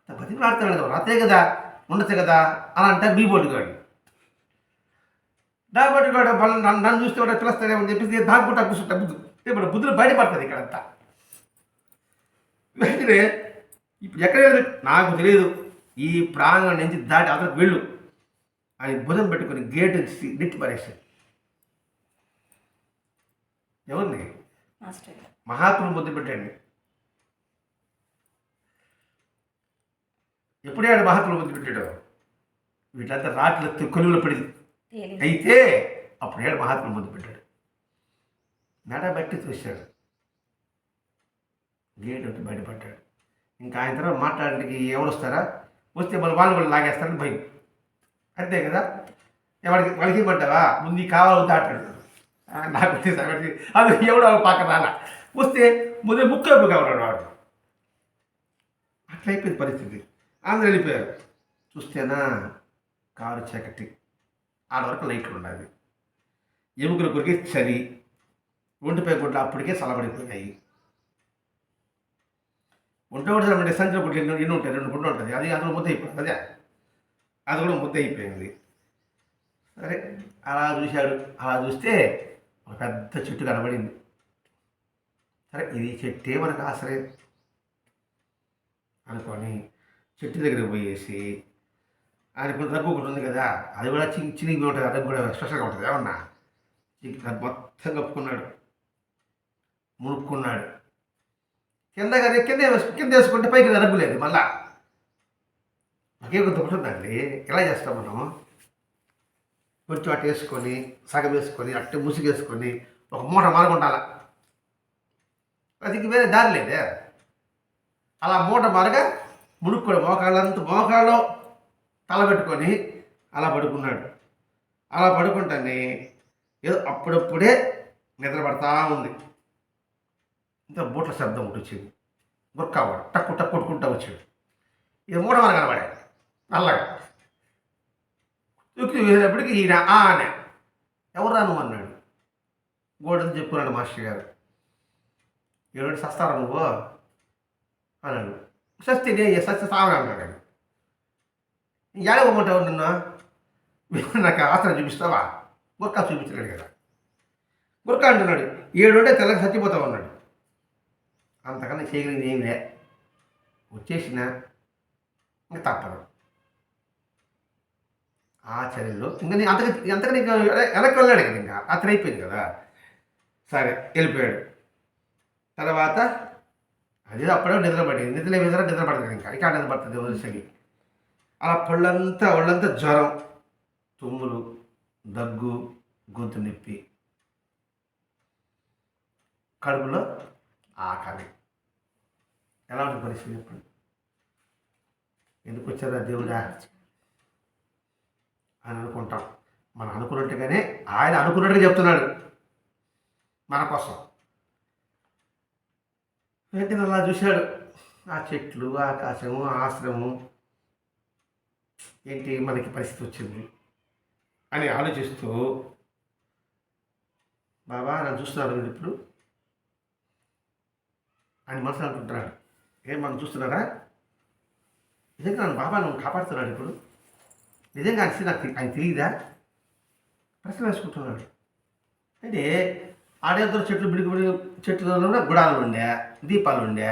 బతికి ఆడుతున్నాడు కదా, అతే కదా ఉండొచ్చు కదా అని అంటారు మీ బోర్డు గాడు. నా బోర్డు గాడు నన్ను చూస్తే కూడా పిలుస్తాడేమని చెప్పేసి దాక్కుంటా కూర్చుంటా. ఇప్పుడు బుద్ధులు బయటపడుతుంది ఇక్కడంతా. వెంటనే ఇప్పుడు ఎక్కడ నాకు తెలియదు, ఈ ప్రాంగణం నుంచి దాటి అతనికి వెళ్ళు అని భుజం పెట్టుకుని గేటు నెట్టి పరేసాడు. ఎవరిని మహాత్ములు ముద్దు పెట్టండి. ఎప్పుడే ఆడు మహాత్ములు ముద్దు పెట్టాడు, వీళ్ళంతా రాత్రి కొలువులు పడింది అయితే అప్పుడు ఏడు మహాత్ములు ముద్దు పెట్టాడు. నడ బట్టి చూశాడు, గేట్ ఒకటి బయటపడ్డాడు. ఇంకా ఆయన తర్వాత మాట్లాడడానికి ఎవరు వస్తారా, వస్తే మళ్ళీ వాళ్ళు కూడా లాగేస్తారని భయం. అంతే కదా, వాళ్ళకి ఏమంటావా ముందు కావాలి దాటాడు. నాకు అది ఎవడో పక్కన రాలా, వస్తే ముందే ముక్కు కావడాడు వాడు. అట్లా అయిపోయింది పరిస్థితి. అందరూ వెళ్ళిపోయారు. చూస్తేనా కారు చీకటి, ఆడ వరకు లైట్లు ఉండాలి. ఎముకల కొరికి చలి, ఒంటిపై గుడ్లు అప్పటికే చల్లబడిపోయినాయి. ఒంటి కూడా చల్లబడి సంచుల గుడ్లు ఎన్ని ఉంటాయి, 2 గుడ్లు ఉంటుంది. అది అందులో ముద్ద అయిపోయింది. అదే అది కూడా ముద్ద అయిపోయింది. సరే అలా చూశాడు. అలా చూస్తే ఒక పెద్ద చెట్టు కనబడింది. సరే ఇది చెట్టే మనకు ఆశ్రయం అనుకొని చెట్టు దగ్గరికి పోయేసి ఆయనకు దగ్గు ఒకటి ఉంది కదా, అది కూడా చినిగి ఉంటుంది, అది కూడా స్పెషల్గా ఉంటుంది ఏమన్నా. అది మొత్తం కప్పుకున్నాడు, మునుక్కున్నాడు. కింద వేసుకుంటే పైకి రగ్గు లేదు. మళ్ళా నాకే కొంత ఉంటుందండి. ఎలా చేస్తాం మనం? కొంచెం అటు వేసుకొని సగం వేసుకొని అట్టు ముసుగేసుకొని ఒక మూట మరగుండాల. అది వేరే దారి లేదే. అలా మూట మరగా మునుక్కోడు, మోకాళ్ళలో తల పెట్టుకొని అలా పడుకున్నాడు. అలా పడుకుంటానే ఏదో అప్పుడప్పుడే నిద్ర పడతా ఉంది. ఇంత బూట్ల శబ్దం ఒకటి వచ్చింది. గుర్కావాడు టక్కు టక్కు కొట్టుకుంటా వచ్చాడు. ఇది మూట మన కనబడాడు నల్లగా. చుట్టూ వేసేటప్పటికి ఈయన అనే ఎవరు రాను అన్నాడు. గోడని చెప్పుకున్నాడు మాస్టర్ గారు. ఏడు సస్తారా నువ్వు అన్నాడు. సస్తే సస్తే సావని అన్నాడు ఆయన. ఏడవమంటావు నిన్ను? నాకు ఆసనం చూపిస్తావా? గుర్కా చూపించలేడు కదా. గుర్కా అంటున్నాడు. 7 ఉంటే తెల్లగా చచ్చిపోతావు అన్నాడు. అంతకన్నా చేయగలిగింది ఏమి లే, వచ్చేసిన ఇంకా తప్పదు. ఆ చర్యలో ఇంకా అంతగా నీకు వెనక్కి వెళ్ళాడు కదా, ఇంకా అతను అయిపోయింది కదా. సరే వెళ్ళిపోయాడు. తర్వాత అది అప్పుడే నిద్రపడింది. నిద్ర పడుతుంది. ఇంకా నిద్ర పడుతుంది వరుసకి. అలా ఒళ్ళంతా జ్వరం, తుమ్ములు, దగ్గు, గొంతు నొప్పి, కడుపులో ఆకలి. ఎలా ఉంటుంది పరిస్థితి చెప్పండి? ఎందుకు వచ్చారా దేవుడా అని అనుకుంటాం. మనం అనుకున్నట్టుగానే ఆయన అనుకున్నట్టుగా చెప్తున్నాడు మన కోసం. వెంటనే అలా చూశాడు. ఆ చెట్లు, ఆకాశము, ఆశ్రమము, ఏంటి మనకి పరిస్థితి వచ్చింది అని ఆలోచిస్తూ, బాబా నన్ను చూస్తున్నాడు మీరు ఇప్పుడు అని మనసు అనుకుంటున్నాడు. ఏం మనం చూస్తున్నారా? నిజంగా నన్ను బాబా నన్ను కాపాడుతున్నాడు ఇప్పుడు, నిజంగా నాకు ఆయన తెలియదా? ప్రశ్న వేసుకుంటున్నాడు. అంటే ఆడేద్దరు చెట్లలో గుడాలు ఉండే, దీపాలు ఉండే,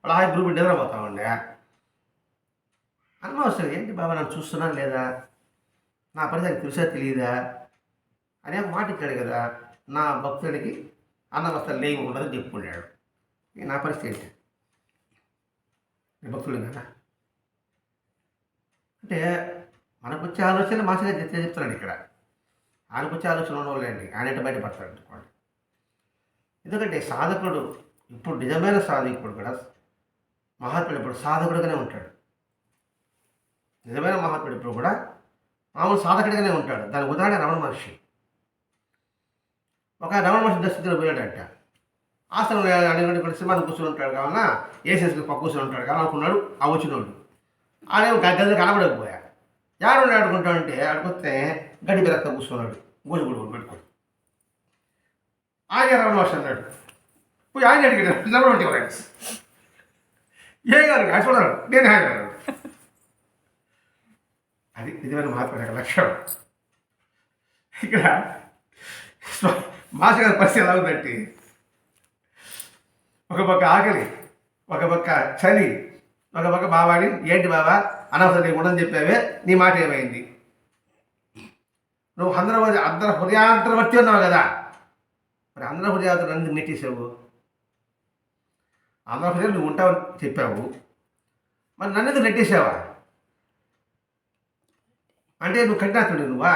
వాళ్ళ హాయి గ్రూప్ నిద్రపోతా ఉండే. అనవసరం ఏంటి బాబా నన్ను చూస్తున్నాను లేదా, నా పరిస్థితి తెలిసా తెలియదా అనే మాట ఇచ్చాడు కదా. నా భక్తుడికి అన్నవస్త్రం లేవి ఉండదని చెప్పుకున్నాడు. నా పరిస్థితి ఏంటి? భక్తుడు కదా. అంటే మనకు వచ్చే ఆలోచన మాసగా చెప్తున్నాడు ఇక్కడ. ఆయనకు వచ్చే ఆలోచన ఉండవాలండి, ఆయన బయటపడతాడు అనుకోండి. ఎందుకంటే సాధకుడు ఇప్పుడు నిజమైన సాధకుడు కూడా, మహాత్ముడు ఇప్పుడు సాధకుడుగానే ఉంటాడు. నిజమైన మహాత్ముడు ఇప్పుడు కూడా మామూలు సాధకుడిగానే ఉంటాడు. దాని ఉదాహరణ రమణ మహర్షి. ఒక రమణ మహర్షి దర్శించిన పోయాడంట. ఆశ్రమం అడిగినటువంటి సింహాన్ని కూర్చొని ఉంటాడు కావాలన్నా, ఏసేసుకుని పక్క కూర్చొని ఉంటాడు కావాలి అనుకున్నాడు. ఆ వచ్చినోడు ఆడేమో గద్దె కనబడకపోయా. ఎవరు ఆడుకుంటాడంటే ఆడుకొస్తే గడ్డి బిరక్క కూర్చున్నాడు, గోజుగుడు పెట్టుకోడు. ఆయన రమణ మహర్షి అన్నాడు. పోయి ఆయన అడిగాడు, నిలబడి ఫ్రెండ్స్ ఏం కాదు అది చూడాలి, నేను ఆయన అన్నాడు. అది నిజమైన మహాత్ముడి యొక్క లక్ష్యం. ఇక్కడ మాస్టర్ గారి పరిస్థితి ఎలా ఉందంటే, ఒక పక్క ఆకలి, ఒక పక్క చలి, ఒక పక్క బాబాని ఏంటి బాబా అనవసరం ఉండని చెప్పావే, నీ మాట ఏమైంది? నువ్వు అందరి హృదయాంతరవర్తి ఉన్నావు కదా, మరి అందరి హృదయాంతరం ఎందుకు నెట్టేసావు? అందరి హృదయం నువ్వు ఉంటావని చెప్పావు, మరి నన్ను ఎందుకు నెట్టేసావా? అంటే నువ్వు కఠినాత్ముడు నువ్వా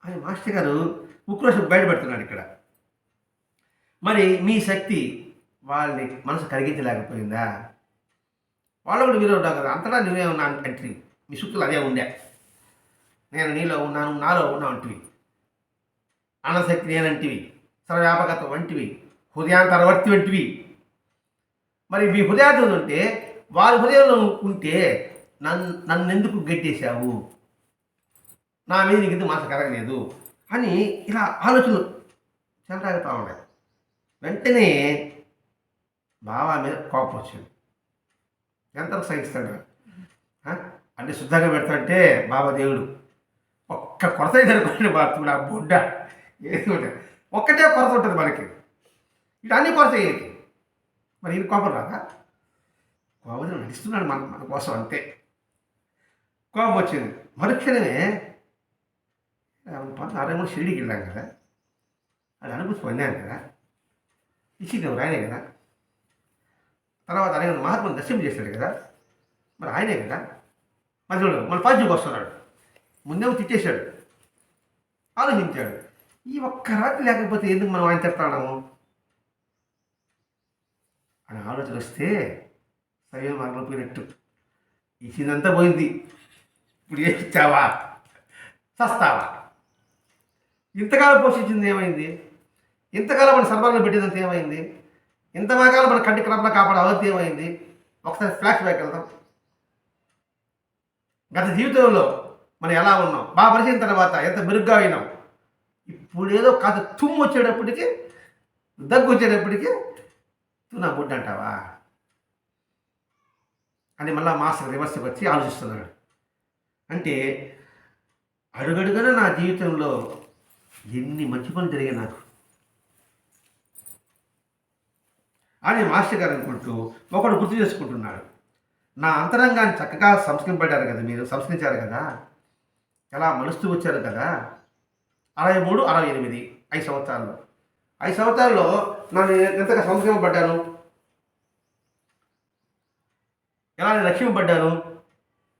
అని మాస్టర్ గారు ఉక్రోషం బయటపెడుతున్నాడు ఇక్కడ. మరి మీ శక్తి వాళ్ళని మనసు కరిగించలేకపోయిందా? వాళ్ళు కూడా మీరు ఉంటావు కదా, అంతటా నువ్వే ఉన్నా అంటివి, మీ శక్తులు అదే ఉండే. నేను నీలో ఉన్నాను, నాలో ఉన్నా అంటివి, అన్నశక్తి నేనంటివి, సర్వవ్యాపకత్వం వంటివి, హృదయాంతరవర్తి వంటివి. మరి మీ హృదయాంతరం ఉంటే, వారి హృదయంలో ఉంటే నన్ను ఎందుకు గట్టేశావు, నా మీద నీకు ఎందుకు మనసు కరగలేదు అని ఇలా ఆలోచనలు చెలరాగుతూ ఉన్నాయి. వెంటనే బాబా మీద కోపం వచ్చింది. ఎంతకు సహిస్తాడు అంటే శుద్ధంగా పెడతాడంటే బాబా దేవుడు ఒక్క కొరత జరుగుతుంది. బాబు నా బొడ్డ ఏది ఉంటుంది, ఒక్కటే కొరత ఉంటుంది మనకి, ఇటు అన్ని కొరత ఏది. మరి ఇది కోపం రాదా? కోపం నడుస్తున్నాడు మన కోసం అంతే. కోపం వచ్చింది. మరుక్షణమే అరేమో షిరిడీకి వెళ్ళాం కదా, అది అనుభూతి పొందాను కదా, ఇచ్చింది ఎవరు ఆయనే కదా. తర్వాత ఆయన మహాత్ముని దర్శనం చేశాడు కదా, మరి ఆయనే కదా. మరి చూడు మన పాజిటివ్కి వస్తున్నాడు. ముందేమో తిట్టేశాడు, ఆలోచించాడు, ఈ ఒక్క రాత్రి లేకపోతే ఎందుకు మనం ఆయన తిట్టాము అని ఆలోచన వస్తే సరైన మార్గంలో పోయినట్టు. ఇచ్చిందంతా పోయింది. ఇప్పుడు ఏం ఇచ్చావా, చస్తావా? ఇంతకాలం పోషించింది ఏమైంది? ఇంతకాలం మన సర్వాలను పెట్టినంత ఏమైంది? ఇంతకాలం మన కంటి క్రమంలో కాపాడే అవంతి ఏమైంది? ఒకసారి ఫ్లాష్ బ్యాక్ వెళ్దాం. గత జీవితంలో మనం ఎలా ఉన్నాం, బాగా పరిచిన తర్వాత ఎంత మెరుగ్గా అయినాం. ఇప్పుడు ఏదో కాస్త తుమ్ము వచ్చేటప్పటికి, దగ్గు వచ్చేటప్పటికి నా బుడ్డ అంటావా అని మళ్ళీ మాస్టర్ రివర్స్కి వచ్చి ఆలోచిస్తున్నాడు. అంటే అడుగడుగున నా జీవితంలో ఎన్ని మంచి పనులు జరిగాయి నాకు అని మాస్టర్ గారు అనుకుంటూ ఒకడు గుర్తు చేసుకుంటున్నాడు. నా అంతరంగాన్ని చక్కగా సంస్కరింపడ్డారు కదా, మీరు సంస్కరించారు కదా, ఎలా మలుస్తూ వచ్చారు కదా. 63, 68 5 సంవత్సరాల్లో 5 సంవత్సరాల్లో నన్ను ఎంతగా సంస్కరింపబడ్డాను, ఎలా నేను రక్షింపబడ్డాను,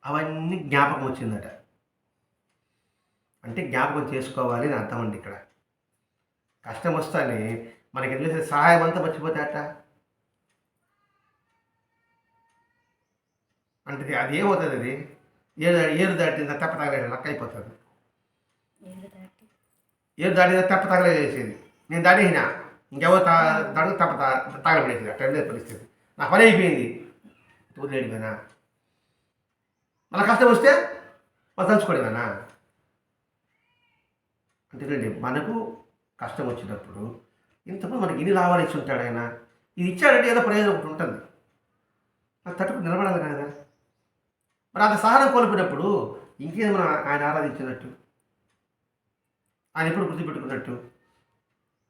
అవన్నీ జ్ఞాపకం వచ్చిందట. అంటే జ్ఞాపకం చేసుకోవాలి అని అర్థం అండి. ఇక్కడ కష్టం వస్తానే మనకి ఎందుకు చేసే సహాయం అంతా మర్చిపోతాట. అంటే అది ఏమవుతుంది, అది ఏరు దాటిందా తెప్ప తగలేదు లక్క అయిపోతుంది. ఏరు దాటిందా తెప్ప తగలేసేది, నేను దాటేసినా ఇంకెవరు దాడు తెప్ప తగలబడేసింది. అట్లా పరిస్థితి. నా పని అయిపోయింది, తోలేడిపోయినా. మన కష్టం వస్తే మనం తలుచుకోలేదనా. అంతేనండి, మనకు కష్టం వచ్చినప్పుడు ఇంతకు మనకి ఇన్ని లాభాలు ఇచ్చి ఉంటాడు ఆయన. ఇది ఇచ్చాడంటే ఏదో ప్రయోజనం ఒకటి ఉంటుంది, అది తట్టుకు నిలబడాలి కదా. మరి అంత సహనం కోల్పోయినప్పుడు ఇంకేది మనం ఆయన ఆరాధించినట్టు, ఆయన ఎప్పుడు గుర్తుపెట్టుకున్నట్టు.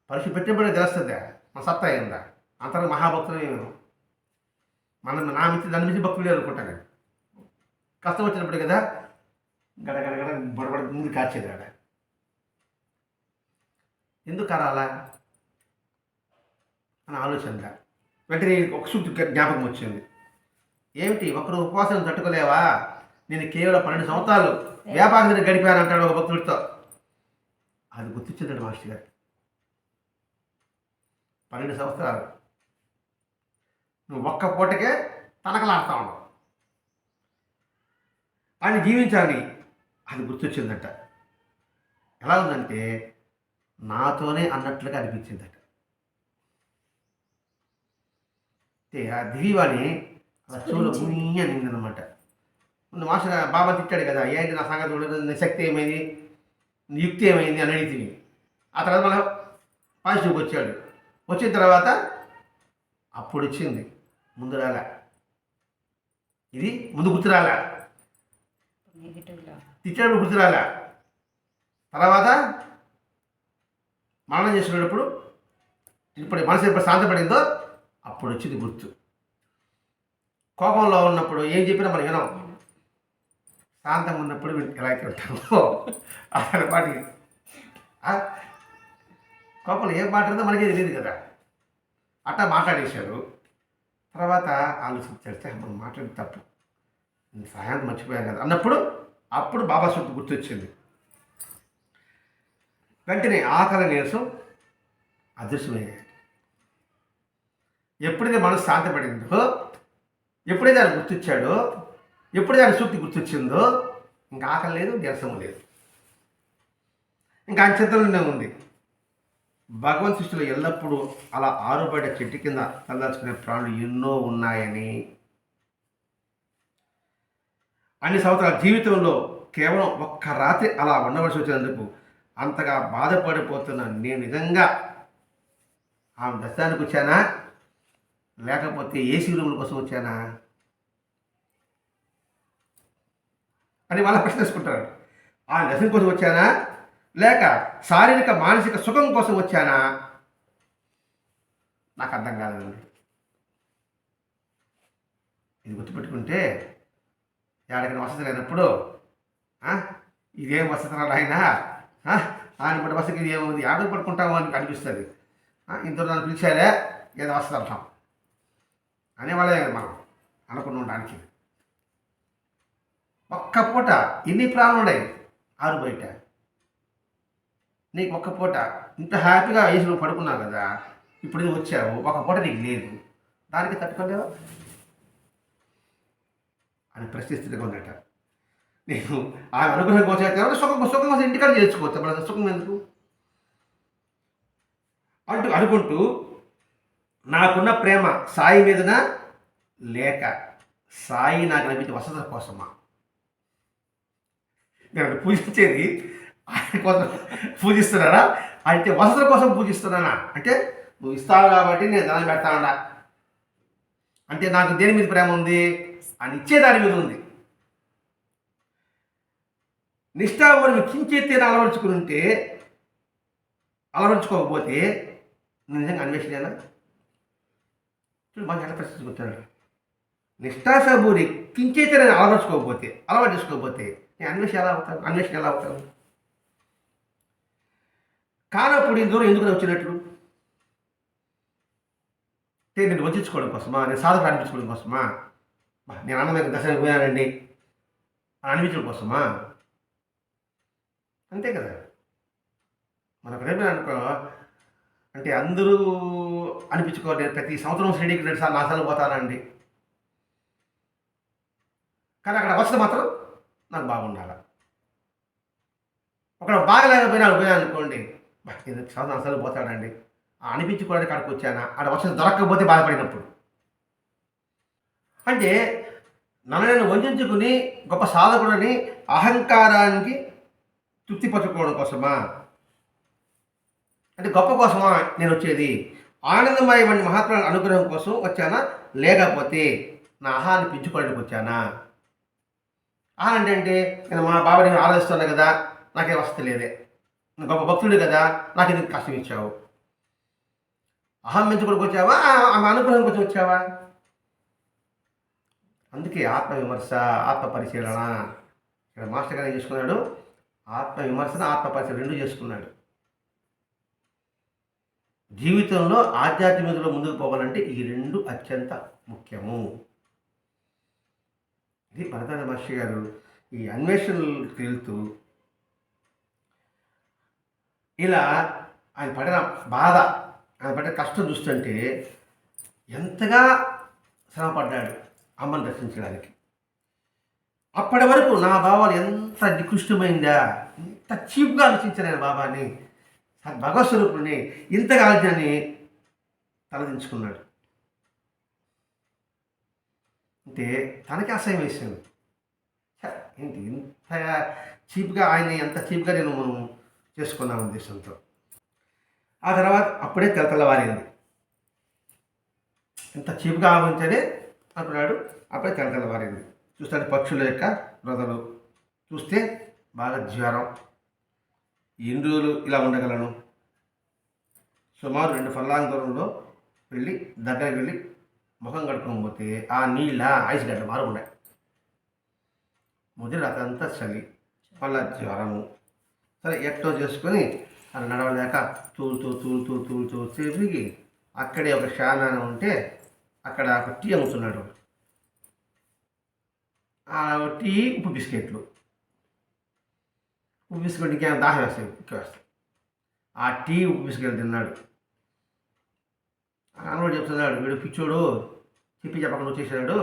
పరీక్ష పెట్టినప్పుడే తెలుస్తుందా మన సత్తా అయిందా. అంతరం మహాభక్తులు మనం నా మించి నన్ను మించి భక్తులు అనుకుంటాను నేను. కష్టం వచ్చినప్పుడు కదా గడగడగడ బడబడ ముందు కాచేది ఆడ. ఎందుకు కరాలా అని ఆలోచన వెంటనే ఒక సూక్తి జ్ఞాపకం వచ్చింది. ఏమిటి, ఒకరు ఉపవాసం తట్టుకోలేవా, నేను కేవలం 12 సంవత్సరాలు వ్యాపారం గడిపాను అంటాడు ఒక భక్తుడితో. అది గుర్తించిందండి మాస్టర్ గారు. 12 సంవత్సరాలు నువ్వు ఒక్క పూటకే తనకలాడుతూ ఉండవు, ఆయన జీవించాలి, అది గుర్తొచ్చిందట. ఎలా ఉందంటే నాతోనే అన్నట్లుగా అనిపించిందట. ఆ దివివాణి అలా చెవులో గుని అనిందనమాట. ముందు మాస్టర్ బాబా తిట్టాడు కదా, ఏంటి నా సంగతి చూడదు, నీ శక్తి ఏమైంది, నీ యుక్తి ఏమైంది అని అడిగితే. ఆ తర్వాత మళ్ళీ పాజిటివ్కి వచ్చాడు. వచ్చిన తర్వాత అప్పుడు వచ్చింది, ముందు రాలే, ఇది ముందు గుర్తురాలే, తిట్టాడు గుర్తురాలే. తర్వాత మరణం చేసుకునేటప్పుడు ఇప్పుడు మనసు ఎప్పుడు శాంతపడిందో అప్పుడు వచ్చింది గుర్తు. కోపంలో ఉన్నప్పుడు ఏం చెప్పినా మనం వినాం, శాంతంగా ఉన్నప్పుడు ఎలా అయితే ఉంటామో అతని పాటికి కోపంలో ఏం మాట్లాడిందో మనకే తెలియదు కదా. అట్టా మాట్లాడేశాడు. తర్వాత ఆలోచించాడు, మనం మాట్లాడి తప్పు, సహాయం మర్చిపోయాం కదా అన్నప్పుడు అప్పుడు బాబా సొత్తు గుర్తొచ్చింది. వెంటనే ఆకలి నీరసం అదృశ్యమయ్యాయి. ఎప్పుడైతే మనసు శాంతపడిందో, ఎప్పుడైతే ఆయన గుర్తొచ్చాడో, ఎప్పుడైతే ఆయన సూక్తి గుర్తొచ్చిందో, ఇంకా ఆకలి లేదు, నీరసము లేదు, ఇంకా ఆయన చింతలోనే ఉంది. భగవంత్ సృష్టిలో ఎల్లప్పుడూ అలా ఆరుబడ్డ చెట్టు కింద తలదాచుకునే ప్రాణులు ఎన్నో ఉన్నాయని, అన్ని సంవత్సరాల జీవితంలో కేవలం ఒక్క రాత్రి అలా ఉండవలసి వచ్చినందుకు అంతగా బాధపడిపోతున్నా నేను నిజంగా ఆమె దర్శనానికి వచ్చానా, లేకపోతే ఏసీ రూముల కోసం వచ్చానా అని వాళ్ళ ప్రశ్నించుకుంటారు. ఆ దర్శనం కోసం వచ్చానా, లేక శారీరక మానసిక సుఖం కోసం వచ్చానా, నాకు అర్థం కాలేదండి. ఇది గుర్తుపెట్టుకుంటే ఎక్కడికైనా వసతి లేనప్పుడు ఆ, ఇదేం వసతి రా నాయనా, ఆయన పడి వసతికి ఇది ఏముంది ఆడకు పడుకుంటాము అని అనిపిస్తుంది. ఇంత నన్ను పిలిచారే ఏదో వసతి అంటాం అనేవాళ్ళే కదా మనం అనుకుని ఉండడానికి. ఒక్క పూట ఎన్ని ప్రాణాలు ఉన్నాయి ఆరు బయట. నీకు ఒక్క పూట ఇంత హ్యాపీగా వయసులో పడుకున్నావు కదా, ఇప్పుడు ఇది వచ్చావు, ఒక పూట నీకు లేదు, దానికి తట్టుకోలేవా అని ప్రశ్నిస్తుగా ఉన్నట. నేను ఆయన అనుగ్రహం కోసం అయితే సుఖం సుఖం కోసం ఇంటికాడ చేసుకోవచ్చు, మన సుఖం ఎందుకు అంటూ అనుకుంటూ నాకున్న ప్రేమ సాయి మీదన లేక సాయి నాకు లభించే వసతుల కోసమా? నేను పూజించేది ఆయన కోసం పూజిస్తున్నానా అంటే వసతుల కోసం పూజిస్తున్నానా? అంటే నువ్వు ఇస్తావు కాబట్టి నేను ధనం పెడతానా అంటే నాకు దేని మీద ప్రేమ ఉంది? అని ఇచ్చేదాని మీద ఉంది. నిష్ఠావరం కించేత్తేనే అలవరుచుకోకపోతే నిజంగా అన్వేషణేనా? చూడు బాగా ఎలా ప్రశ్నించుకుంటాడు. నిష్ఠాసబూరి కించేత్తేనే అలవాటు చేసుకోకపోతే నేను అన్వేషణ ఎలా అవుతాను? కానప్పుడు ఈ దూరం ఎందుకు వచ్చినట్లు? నేను వంచుకోవడం కోసమా, నేను సాధన అనిపించుకోవడం కోసమా, నేను అన్నమైన దర్శనానికి పోయానండి అని అనిపించడం కోసమా? అంతే కదా. మనకు రేపు అనుకో అంటే అందరూ అనిపించుకోవాలి. ప్రతి సంవత్సరం షిరిడీకి 2 సార్లు 4 సార్లు పోతానండి, కానీ అక్కడ వసతి మాత్రం నాకు బాగుండాలి. ఒకవేళ పోయాను అనుకోండి, ఎందుకు సంవత్సరం 4 సార్లు పోతాడండి అనిపించుకోవడానికి అక్కడికి వచ్చానా, అక్కడ వసతి దొరకకపోతే బాధపడినప్పుడు. అంటే నన్ను నేను వంచుకుని గొప్ప సాధకుడని అహంకారానికి తృప్తిపరచుకోవడం కోసమా? అంటే గొప్ప కోసమా నేను వచ్చేది? ఆనందమయమైన మహాత్ముల అనుగ్రహం కోసం వచ్చానా, లేకపోతే నా ఆహాన్ని పెంచుకోవడానికి వచ్చానా? ఆహా అంటే నేను మా బాబాని ఆరాధిస్తున్నా కదా, నాకేం వసతి లేదే, గొప్ప భక్తుడు కదా, నాకు ఎందుకు కష్టం ఇచ్చావు? అహం పెంచుకోవడానికి వచ్చావా, ఆమె అనుగ్రహం కోసం వచ్చావా? అందుకే ఆత్మవిమర్శ, ఆత్మ పరిశీలన. ఇక్కడ మాస్టర్ గారు ఏం చేసుకున్నాడు? ఆత్మవిమర్శన, ఆత్మ పరిశీలన 2 చేసుకున్నాడు. జీవితంలో ఆధ్యాత్మికతలో ముందుకు పోవాలంటే ఈ 2 అత్యంత ముఖ్యము. ఇది భరద్వాజ మహర్షి గారు ఈ అన్వేషణలకు వెళ్తూ ఇలా ఆయన పడిన బాధ, ఆయన పడిన కష్టం చూస్తుంటే ఎంతగా శ్రమపడ్డాడు అమ్మను దర్శించడానికి. అప్పటి వరకు నా భావాలు ఎంత నికృష్టమైందా, ఎంత చీప్గా ఆలోచించాను ఆయన బాబాని, భగవత్ స్వరూపుడిని ఇంతగా ఆలోచనని తలదించుకున్నాడు. అంటే తనకి అసహ్యం వేసింది. ఏంటి ఇంత చీప్గా ఆయన్ని, ఎంత చీప్గా నేను మనం చేసుకున్నాం ఉద్దేశంతో. ఆ తర్వాత అప్పుడే తెల్లవారింది. ఎంత చీప్గా ఆలోచించనే అనుకున్నాడు. అప్పుడే తెల్లవారింది. చూస్తే పక్షుల యొక్క రొదలు చూస్తే బాగా జ్వరం. ఎన్ని రోజులు ఇలా ఉండగలను? సుమారు 2 ఫర్లాంగ్ దూరంలో దగ్గరికి వెళ్ళి ముఖం కడుక్కోకపోతే ఆ నీళ్ళ ఐస్ గడ్డ మారు ఉన్నాయి. ముదిరి అదంతా చలి, మళ్ళా జ్వరము. సరే ఎట్టో చేసుకొని అది నడవలేక తూలుతూ తిరిగి అక్కడే ఒక శానాన ఉంటే అక్కడ ఒక టీ అమ్ముతున్నాడు. ఆ టీ ఉప్పు బిస్కెట్లు ఇంకేమైనా దాహం వేస్తాయి, వస్తాయి. ఆ టీ ఉప్పు బిస్కెట్లు తిన్నాడు. అన్నవాడు చెప్తున్నాడు, వీడు పిచ్చోడు, చెప్పకుండా వచ్చేసాడు,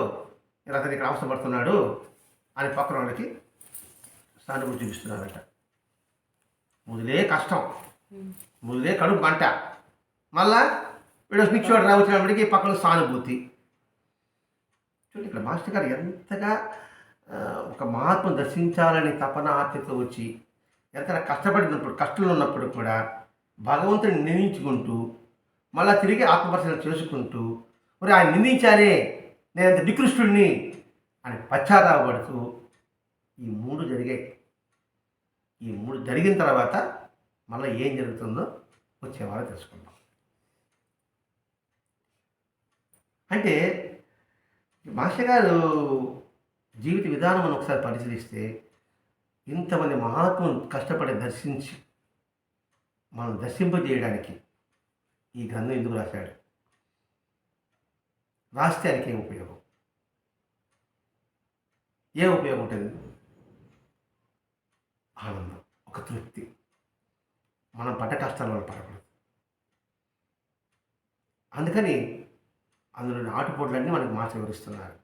ఇలా అతను ఇక్కడ అవసరపడుతున్నాడు అని పక్కన వాళ్ళకి సానుభూతి చూపిస్తున్నారట. ముదిలే కష్టం, ముదిలే కడుపు మంట, మళ్ళా వీడు పిచ్చోడు వచ్చినప్పటికీ పక్కన సానుభూతి. చూడండి ఇక్కడ మాస్టర్ గారు ఎంతగా ఒక మహాత్మను దర్శించాలని తపన ఆర్తితో వచ్చి ఎంత కష్టపడినప్పుడు, కష్టంలో ఉన్నప్పుడు కూడా భగవంతుని నిందించుకుంటూ మళ్ళీ తిరిగి ఆత్మపరిశీలన చేసుకుంటూ, మరి ఆయన నిందించానే నేను అంత నికృష్టుడిని అని పశ్చాత్తాపడుతూ ఈ 3 జరిగాయి. ఈ 3 జరిగిన తర్వాత మళ్ళీ ఏం జరుగుతుందో వచ్చేవారో తెలుసుకుందాం. అంటే మాస్టర్ గారు జీవిత విధానం మనం ఒకసారి పరిశీలిస్తే ఇంతమంది మహాత్ములు కష్టపడి దర్శించి మనం దర్శింపజేయడానికి ఈ గ్రంథం ఎందుకు రాశాడు? రాస్తే ఆయనకి ఏం ఉపయోగం? ఏ ఉపయోగం ఉంటుంది? ఆనందం, ఒక తృప్తి. మనం పడ్డ కష్టాల వల్ల పడకూడదు. అందుకని అందులోని ఆటుపోట్లన్నీ మనకి మాస్టర్ వివరిస్తున్నారు.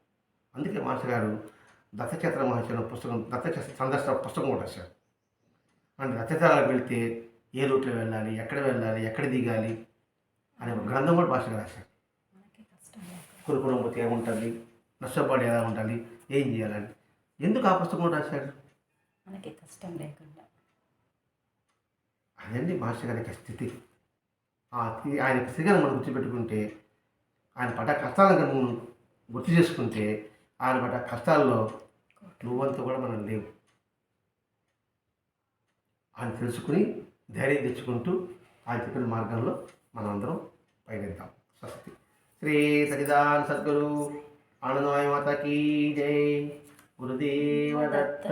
అందుకే మాస్టర్ గారు దత్తచత్ర మహర్షి అనే పుస్తకం, దత్తచత్ర సందర్శన పుస్తకం కూడా రాశారు. అంటే దత్తచత్రాలకు వెళ్తే ఏ రూట్లో వెళ్ళాలి, ఎక్కడ దిగాలి అనే ఒక గ్రంథం కూడా భాషగా రాశారు. మనకి కష్టం లేకుండా కురుకులం పోతే ఏముంటుంది, నష్టపడి ఎలా ఉండాలి, ఏం చేయాలని. ఎందుకు ఆ పుస్తకం రాశాడు? మనకి కష్టం లేకుండా. అదండి మాస్టర్ గారి యొక్క స్థితి. ఆయన స్థితిగా మనం గుర్తుపెట్టుకుంటే, ఆయన పడ్డ కష్టాలను కనుక మనం గుర్తు చేసుకుంటే, ఆయన పడ్డ కష్టాల్లో నువ్వంతా కూడా మనం లేవు. ఆయన తెలుసుకుని ధైర్యం తెచ్చుకుంటూ ఆయన చెప్పిన మార్గంలో మనం అందరం పయనిద్దాం. స్వస్తి. శ్రీ సచిదానంద సద్గురు ఆనందమయ మాత కీ జై. గురుదేవ దత్త.